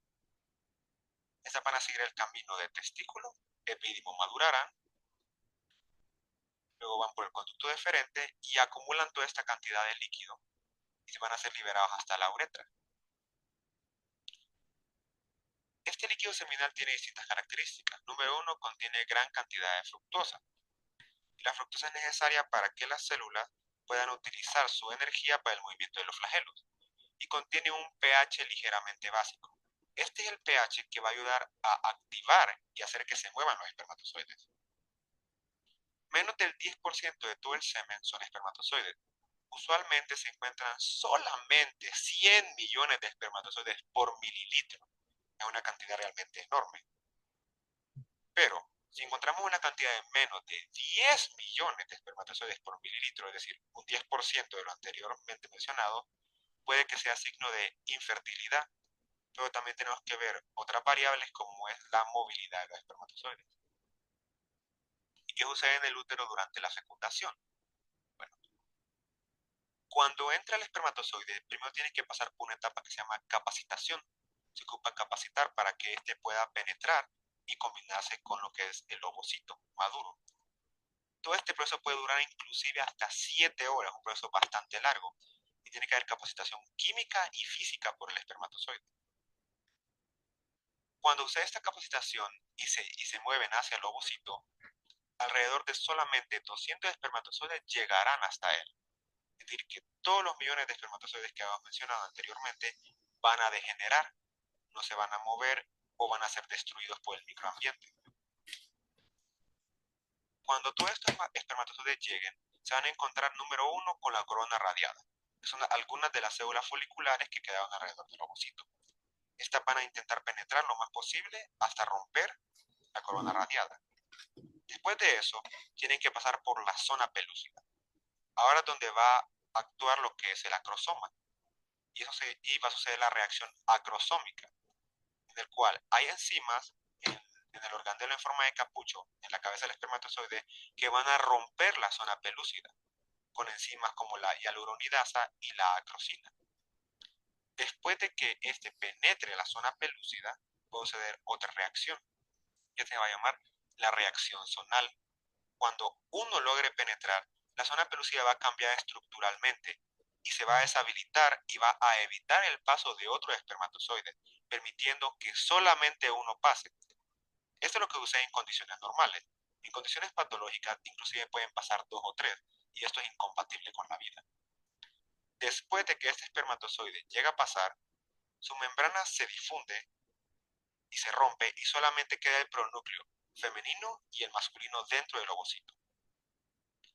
Estas van a seguir el camino de testículo, epidimo madurarán, luego van por el conducto deferente y acumulan toda esta cantidad de líquido y se van a ser liberados hasta la uretra. Este líquido seminal tiene distintas características. Número uno, contiene gran cantidad de fructosa. Y la fructosa es necesaria para que las células puedan utilizar su energía para el movimiento de los flagelos. Y contiene un pH ligeramente básico. Este es el pH que va a ayudar a activar y hacer que se muevan los espermatozoides. Menos del 10% de todo el semen son espermatozoides. Usualmente se encuentran solamente 100 millones de espermatozoides por mililitro. Es una cantidad realmente enorme. Pero si encontramos una cantidad de menos de 10 millones de espermatozoides por mililitro, es decir, un 10% de lo anteriormente mencionado, puede que sea signo de infertilidad. Pero también tenemos que ver otras variables, como es la movilidad de los espermatozoides. ¿Y qué sucede en el útero durante la fecundación? Bueno, cuando entra el espermatozoide, primero tiene que pasar por una etapa que se llama capacitación. Se ocupa capacitar para que éste pueda penetrar y combinarse con lo que es el ovocito maduro. Todo este proceso puede durar inclusive hasta 7 horas, un proceso bastante largo, y tiene que haber capacitación química y física por el espermatozoide. Cuando usted esta capacitación y se mueven hacia el ovocito, alrededor de solamente 200 espermatozoides llegarán hasta él. Es decir, que todos los millones de espermatozoides que habíamos mencionado anteriormente van a degenerar, no se van a mover o van a ser destruidos por el microambiente. Cuando todos estos espermatozoides lleguen, se van a encontrar, número uno, con la corona radiada, que son algunas de las células foliculares que quedaban alrededor del ovocito. Estas van a intentar penetrar lo más posible hasta romper la corona radiada. Después de eso, tienen que pasar por la zona pelúcida. Ahora es donde va a actuar lo que es el acrosoma. Y va a suceder la reacción acrosómica, en el cual hay enzimas en el organelo en forma de capucho, en la cabeza del espermatozoide, que van a romper la zona pelúcida, con enzimas como la hialuronidasa y la acrosina. Después de que este penetre la zona pelúcida, puede suceder otra reacción, que se va a llamar la reacción zonal. Cuando uno logre penetrar, la zona pelúcida va a cambiar estructuralmente y se va a deshabilitar y va a evitar el paso de otros espermatozoides, permitiendo que solamente uno pase. Esto es lo que sucede en condiciones normales. En condiciones patológicas, inclusive pueden pasar 2 o 3, y esto es incompatible con la vida. Después de que este espermatozoide llega a pasar, su membrana se difunde y se rompe, y solamente queda el pronúcleo femenino y el masculino dentro del ovocito.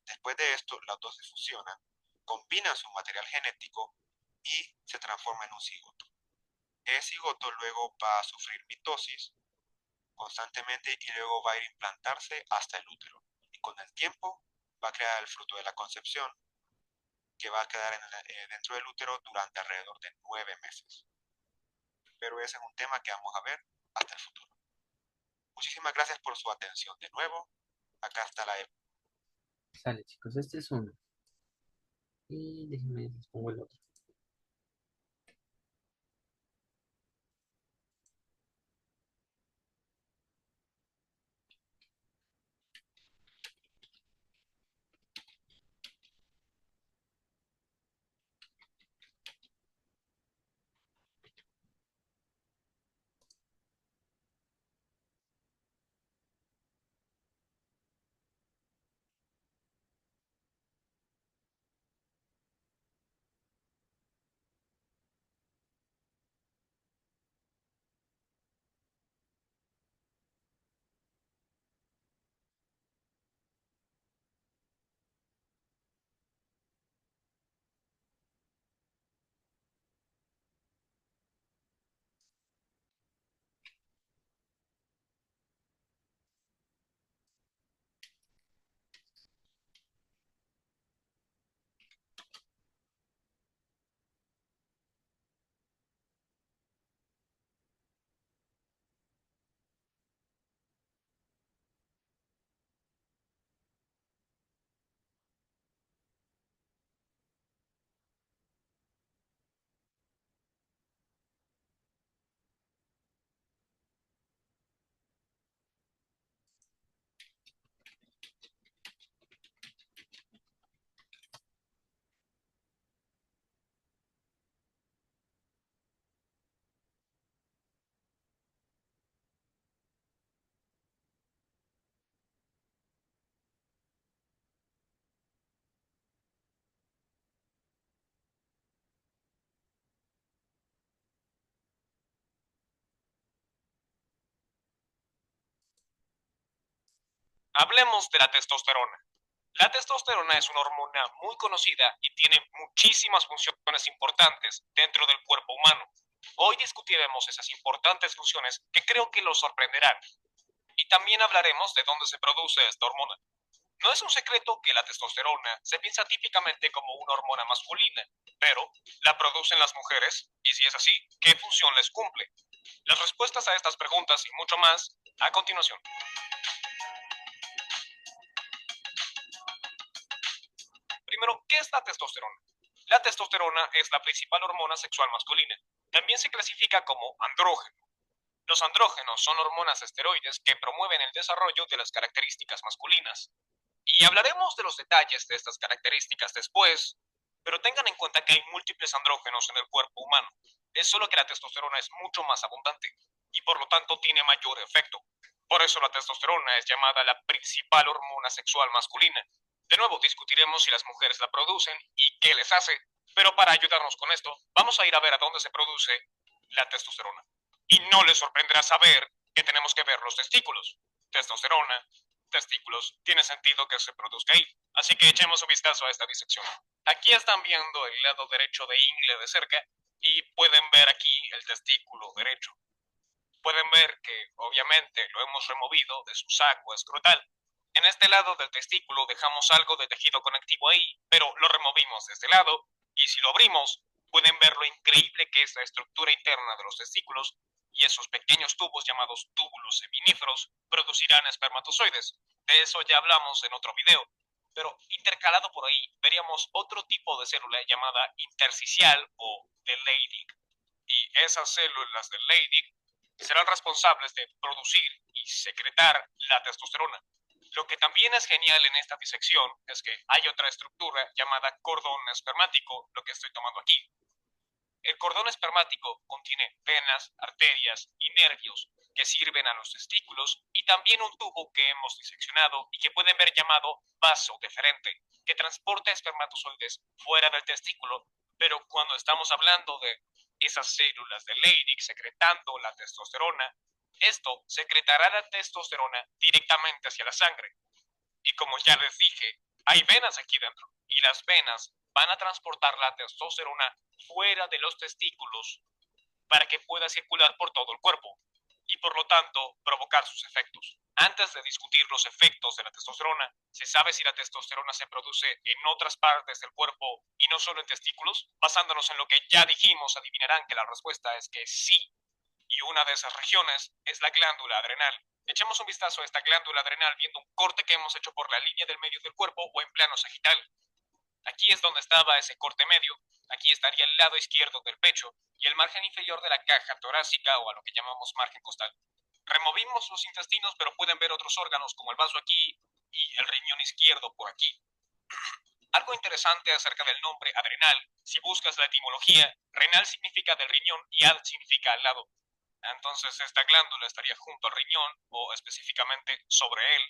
Después de esto, las dos se fusionan, combinan su material genético y se transforma en un cigoto. El cigoto luego va a sufrir mitosis constantemente y luego va a ir a implantarse hasta el útero. Y con el tiempo va a crear el fruto de la concepción, que va a quedar dentro del útero durante alrededor de 9 meses. Pero ese es un tema que vamos a ver hasta el futuro. Muchísimas gracias por su atención de nuevo. Acá está la... Sale, chicos, este es uno. Y déjenme, les pongo el otro. Hablemos de la testosterona. La testosterona es una hormona muy conocida y tiene muchísimas funciones importantes dentro del cuerpo humano. Hoy discutiremos esas importantes funciones que creo que los sorprenderán. Y también hablaremos de dónde se produce esta hormona. No es un secreto que la testosterona se piensa típicamente como una hormona masculina, pero ¿la producen las mujeres? Y si es así, ¿qué función les cumple? Las respuestas a estas preguntas y mucho más a continuación. Primero, ¿qué es la testosterona? La testosterona es la principal hormona sexual masculina. También se clasifica como andrógeno. Los andrógenos son hormonas esteroides que promueven el desarrollo de las características masculinas. Y hablaremos de los detalles de estas características después, pero tengan en cuenta que hay múltiples andrógenos en el cuerpo humano. Es solo que la testosterona es mucho más abundante y por lo tanto tiene mayor efecto. Por eso la testosterona es llamada la principal hormona sexual masculina. De nuevo discutiremos si las mujeres la producen y qué les hace, pero para ayudarnos con esto, vamos a ir a ver a dónde se produce la testosterona. Y no les sorprenderá saber que tenemos que ver los testículos. Testosterona, testículos, tiene sentido que se produzca ahí. Así que echemos un vistazo a esta disección. Aquí están viendo el lado derecho de ingle de cerca y pueden ver aquí el testículo derecho. Pueden ver que obviamente lo hemos removido de su saco escrotal. En este lado del testículo dejamos algo de tejido conectivo ahí, pero lo removimos de este lado y si lo abrimos pueden ver lo increíble que es la estructura interna de los testículos y esos pequeños tubos llamados túbulos seminíferos producirán espermatozoides. De eso ya hablamos en otro video. Pero intercalado por ahí veríamos otro tipo de célula llamada intersticial o de Leydig. Y esas células de Leydig serán responsables de producir y secretar la testosterona. Lo que también es genial en esta disección es que hay otra estructura llamada cordón espermático, lo que estoy tomando aquí. El cordón espermático contiene venas, arterias y nervios que sirven a los testículos y también un tubo que hemos diseccionado y que pueden ver llamado vaso deferente, que transporta espermatozoides fuera del testículo, pero cuando estamos hablando de esas células de Leydig secretando la testosterona, esto secretará la testosterona directamente hacia la sangre. Y como ya les dije, hay venas aquí dentro y las venas van a transportar la testosterona fuera de los testículos para que pueda circular por todo el cuerpo y por lo tanto provocar sus efectos. Antes de discutir los efectos de la testosterona, ¿se sabe si la testosterona se produce en otras partes del cuerpo y no solo en testículos? Basándonos en lo que ya dijimos, adivinarán que la respuesta es que sí. Y una de esas regiones es la glándula adrenal. Echemos un vistazo a esta glándula adrenal viendo un corte que hemos hecho por la línea del medio del cuerpo o en plano sagital. Aquí es donde estaba ese corte medio, aquí estaría el lado izquierdo del pecho y el margen inferior de la caja torácica o a lo que llamamos margen costal. Removimos los intestinos, pero pueden ver otros órganos como el vaso aquí y el riñón izquierdo por aquí. Algo interesante acerca del nombre adrenal, si buscas la etimología, renal significa del riñón y ad significa al lado. Entonces esta glándula estaría junto al riñón o específicamente sobre él.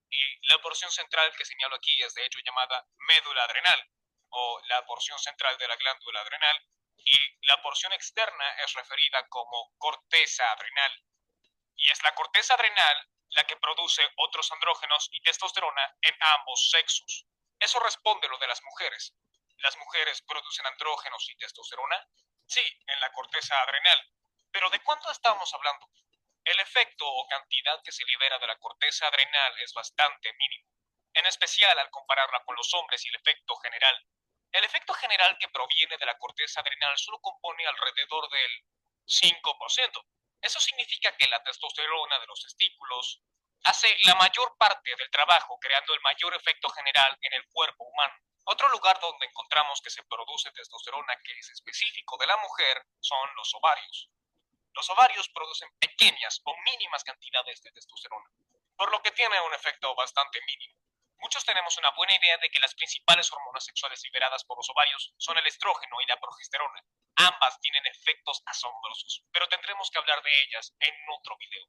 Y la porción central que señalo aquí es de hecho llamada médula adrenal o la porción central de la glándula adrenal y la porción externa es referida como corteza adrenal. Y es la corteza adrenal la que produce otros andrógenos y testosterona en ambos sexos. Eso responde a lo de las mujeres. ¿Las mujeres producen andrógenos y testosterona? Sí, en la corteza adrenal. Pero ¿de cuánto estamos hablando? El efecto o cantidad que se libera de la corteza adrenal es bastante mínimo, en especial al compararla con los hombres y el efecto general. El efecto general que proviene de la corteza adrenal solo compone alrededor del 5%. Eso significa que la testosterona de los testículos hace la mayor parte del trabajo creando el mayor efecto general en el cuerpo humano. Otro lugar donde encontramos que se produce testosterona que es específico de la mujer son los ovarios. Los ovarios producen pequeñas o mínimas cantidades de testosterona, por lo que tiene un efecto bastante mínimo. Muchos tenemos una buena idea de que las principales hormonas sexuales liberadas por los ovarios son el estrógeno y la progesterona. Ambas tienen efectos asombrosos, pero tendremos que hablar de ellas en otro video.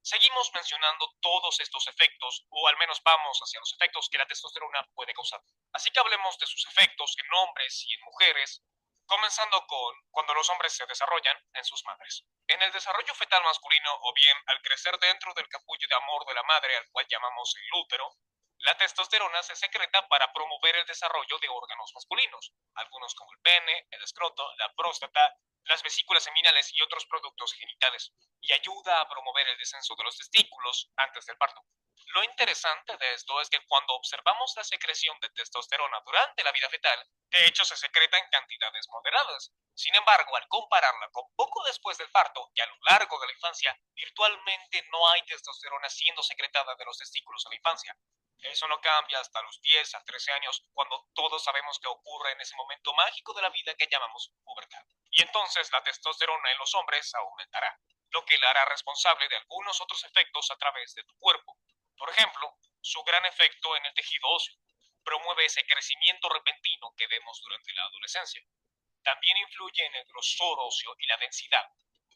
Seguimos mencionando todos estos efectos, o al menos vamos hacia los efectos que la testosterona puede causar. Así que hablemos de sus efectos en hombres y en mujeres, Comenzando con cuando los hombres se desarrollan en sus madres. En el desarrollo fetal masculino o bien al crecer dentro del capullo de amor de la madre, al cual llamamos el útero, la testosterona se secreta para promover el desarrollo de órganos masculinos, algunos como el pene, el escroto, la próstata, las vesículas seminales y otros productos genitales, y ayuda a promover el descenso de los testículos antes del parto. Lo interesante de esto es que cuando observamos la secreción de testosterona durante la vida fetal, de hecho se secreta en cantidades moderadas. Sin embargo, al compararla con poco después del parto y a lo largo de la infancia, virtualmente no hay testosterona siendo secretada de los testículos en la infancia. Eso no cambia hasta los 10 a 13 años, cuando todos sabemos que ocurre en ese momento mágico de la vida que llamamos pubertad. Y entonces la testosterona en los hombres aumentará, lo que la hará responsable de algunos otros efectos a través de tu cuerpo. Por ejemplo, su gran efecto en el tejido óseo promueve ese crecimiento repentino que vemos durante la adolescencia. También influye en el grosor óseo y la densidad,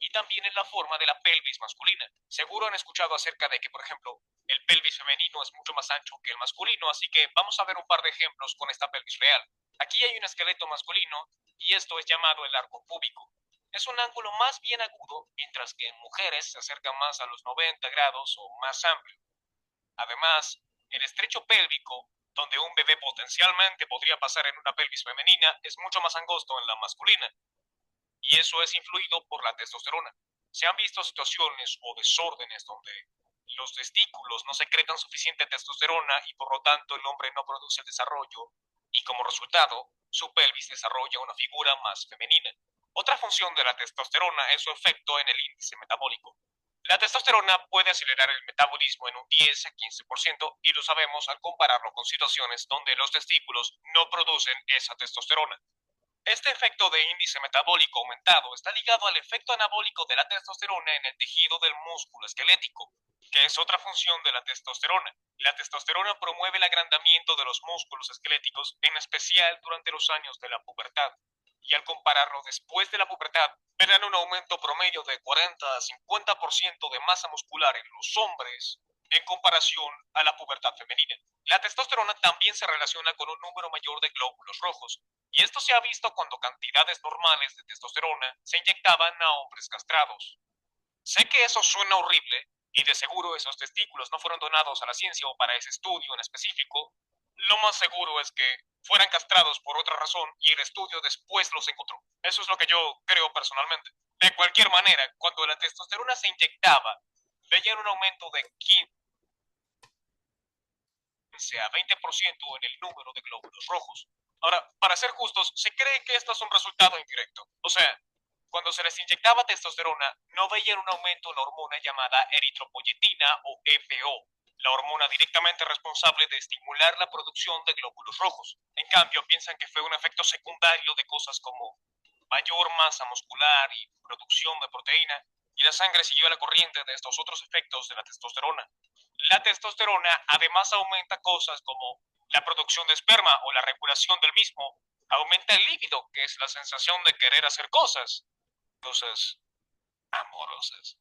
y también en la forma de la pelvis masculina. Seguro han escuchado acerca de que, por ejemplo, el pelvis femenino es mucho más ancho que el masculino, así que vamos a ver un par de ejemplos con esta pelvis real. Aquí hay un esqueleto masculino, y esto es llamado el arco púbico. Es un ángulo más bien agudo, mientras que en mujeres se acerca más a los 90 grados o más amplio. Además, el estrecho pélvico, donde un bebé potencialmente podría pasar en una pelvis femenina, es mucho más angosto en la masculina, y eso es influido por la testosterona. Se han visto situaciones o desórdenes donde los testículos no secretan suficiente testosterona y por lo tanto el hombre no produce el desarrollo y como resultado su pelvis desarrolla una figura más femenina. Otra función de la testosterona es su efecto en el índice metabólico. La testosterona puede acelerar el metabolismo en un 10 a 15% y lo sabemos al compararlo con situaciones donde los testículos no producen esa testosterona. Este efecto de índice metabólico aumentado está ligado al efecto anabólico de la testosterona en el tejido del músculo esquelético, que es otra función de la testosterona. La testosterona promueve el agrandamiento de los músculos esqueléticos, en especial durante los años de la pubertad. Y al compararlo después de la pubertad, verán un aumento promedio de 40 a 50% de masa muscular en los hombres en comparación a la pubertad femenina. La testosterona también se relaciona con un número mayor de glóbulos rojos, y esto se ha visto cuando cantidades normales de testosterona se inyectaban a hombres castrados. Sé que eso suena horrible, y de seguro esos testículos no fueron donados a la ciencia o para ese estudio en específico. Lo más seguro es que fueran castrados por otra razón y el estudio después los encontró. Eso es lo que yo creo personalmente. De cualquier manera, cuando la testosterona se inyectaba, veían un aumento de 15 a 20% en el número de glóbulos rojos. Ahora, para ser justos, se cree que esto es un resultado indirecto. O sea, cuando se les inyectaba testosterona, no veían un aumento en la hormona llamada eritropoyetina o EPO, la hormona directamente responsable de estimular la producción de glóbulos rojos. En cambio, piensan que fue un efecto secundario de cosas como mayor masa muscular y producción de proteína, y la sangre siguió la corriente de estos otros efectos de la testosterona. La testosterona además aumenta cosas como la producción de esperma o la regulación del mismo, aumenta el líbido, que es la sensación de querer hacer cosas amorosas.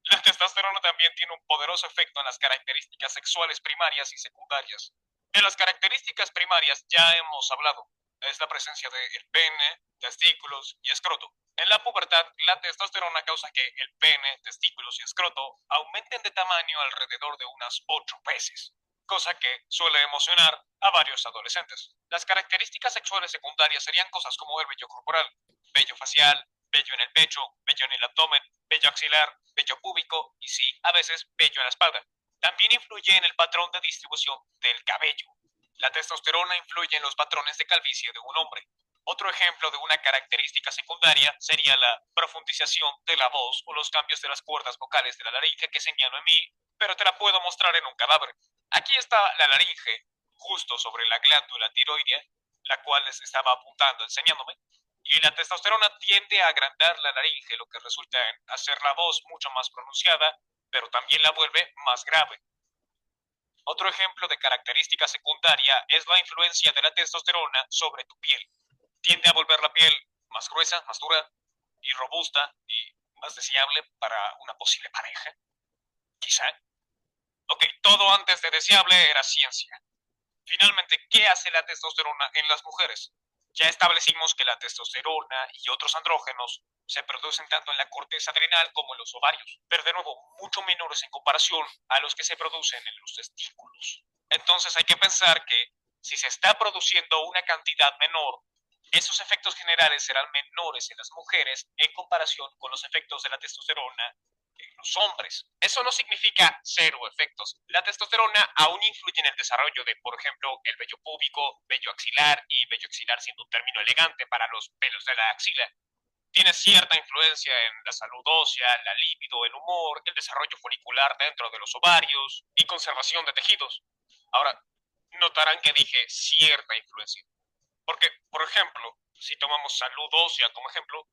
La testosterona también tiene un poderoso efecto en las características sexuales primarias y secundarias. De las características primarias ya hemos hablado. Es la presencia de el pene, testículos y escroto. En la pubertad, la testosterona causa que el pene, testículos y escroto aumenten de tamaño alrededor de unas 8 veces, cosa que suele emocionar a varios adolescentes. Las características sexuales secundarias serían cosas como el vello corporal, vello facial, vello en el pecho, vello en el abdomen, vello axilar, vello púbico y sí, a veces vello en la espalda. También influye en el patrón de distribución del cabello. La testosterona influye en los patrones de calvicie de un hombre. Otro ejemplo de una característica secundaria sería la profundización de la voz o los cambios de las cuerdas vocales de la laringe que señalo en mí, pero te la puedo mostrar en un cadáver. Aquí está la laringe, justo sobre la glándula tiroidea, la cual les estaba apuntando, enseñándome, y la testosterona tiende a agrandar la laringe, lo que resulta en hacer la voz mucho más pronunciada, pero también la vuelve más grave. Otro ejemplo de característica secundaria es la influencia de la testosterona sobre tu piel. Tiende a volver la piel más gruesa, más dura y robusta y más deseable para una posible pareja. Quizá. Ok, todo antes de deseable era ciencia. Finalmente, ¿qué hace la testosterona en las mujeres? Ya establecimos que la testosterona y otros andrógenos se producen tanto en la corteza adrenal como en los ovarios, pero de nuevo mucho menores en comparación a los que se producen en los testículos. Entonces hay que pensar que si se está produciendo una cantidad menor, esos efectos generales serán menores en las mujeres en comparación con los efectos de la testosterona en los hombres. Eso no significa cero efectos. La testosterona aún influye en el desarrollo de, por ejemplo, el vello púbico, vello axilar y vello axilar siendo un término elegante para los pelos de la axila. Tiene cierta influencia en la salud ósea, la libido, el humor, el desarrollo folicular dentro de los ovarios y conservación de tejidos. Ahora, notarán que dije cierta influencia. Porque, por ejemplo, si tomamos salud ósea como ejemplo,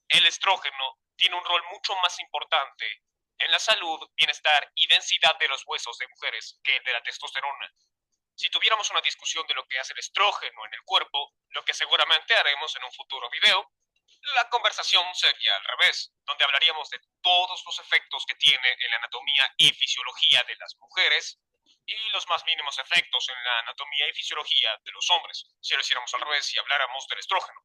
el estrógeno tiene un rol mucho más importante en la salud, bienestar y densidad de los huesos de mujeres que el de la testosterona. Si tuviéramos una discusión de lo que hace el estrógeno en el cuerpo, lo que seguramente haremos en un futuro video, la conversación sería al revés, donde hablaríamos de todos los efectos que tiene en la anatomía y fisiología de las mujeres y los más mínimos efectos en la anatomía y fisiología de los hombres, si lo hiciéramos al revés y habláramos del estrógeno.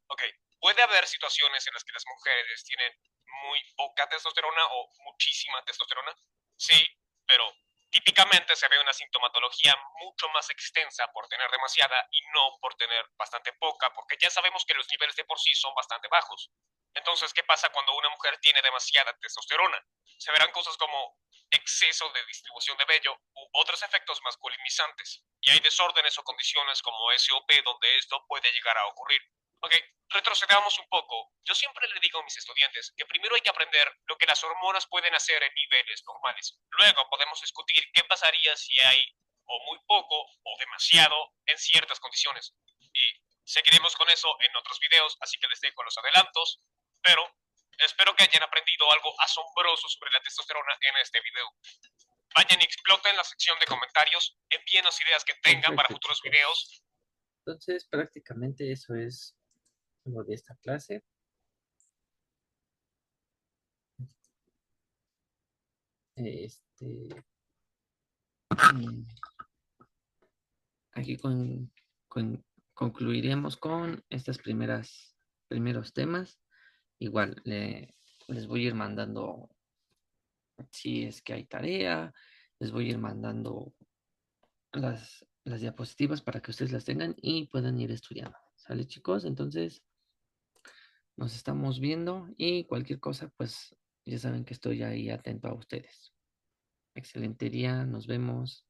Ok, puede haber situaciones en las que las mujeres tienen muy poca testosterona o muchísima testosterona, sí, pero típicamente se ve una sintomatología mucho más extensa por tener demasiada y no por tener bastante poca, porque ya sabemos que los niveles de por sí son bastante bajos. Entonces, ¿qué pasa cuando una mujer tiene demasiada testosterona? Se verán cosas como exceso de distribución de vello u otros efectos masculinizantes. Y hay desórdenes o condiciones como SOP donde esto puede llegar a ocurrir. Ok, retrocedamos un poco. Yo siempre le digo a mis estudiantes que primero hay que aprender lo que las hormonas pueden hacer en niveles normales. Luego podemos discutir qué pasaría si hay o muy poco o demasiado en ciertas condiciones. Y seguiremos con eso en otros videos, así que les dejo los adelantos. Pero espero que hayan aprendido algo asombroso sobre la testosterona en este video. Vayan y exploten la sección de comentarios, envíenos ideas que tengan para futuros videos. Entonces, prácticamente eso es lo de esta clase. Mm, Aquí concluiremos con estas primeros temas. Igual les voy a ir mandando, si es que hay tarea, les voy a ir mandando las diapositivas para que ustedes las tengan y puedan ir estudiando. ¿Sale, chicos? Entonces, nos estamos viendo y cualquier cosa, pues ya saben que estoy ahí atento a ustedes. Excelente día, nos vemos.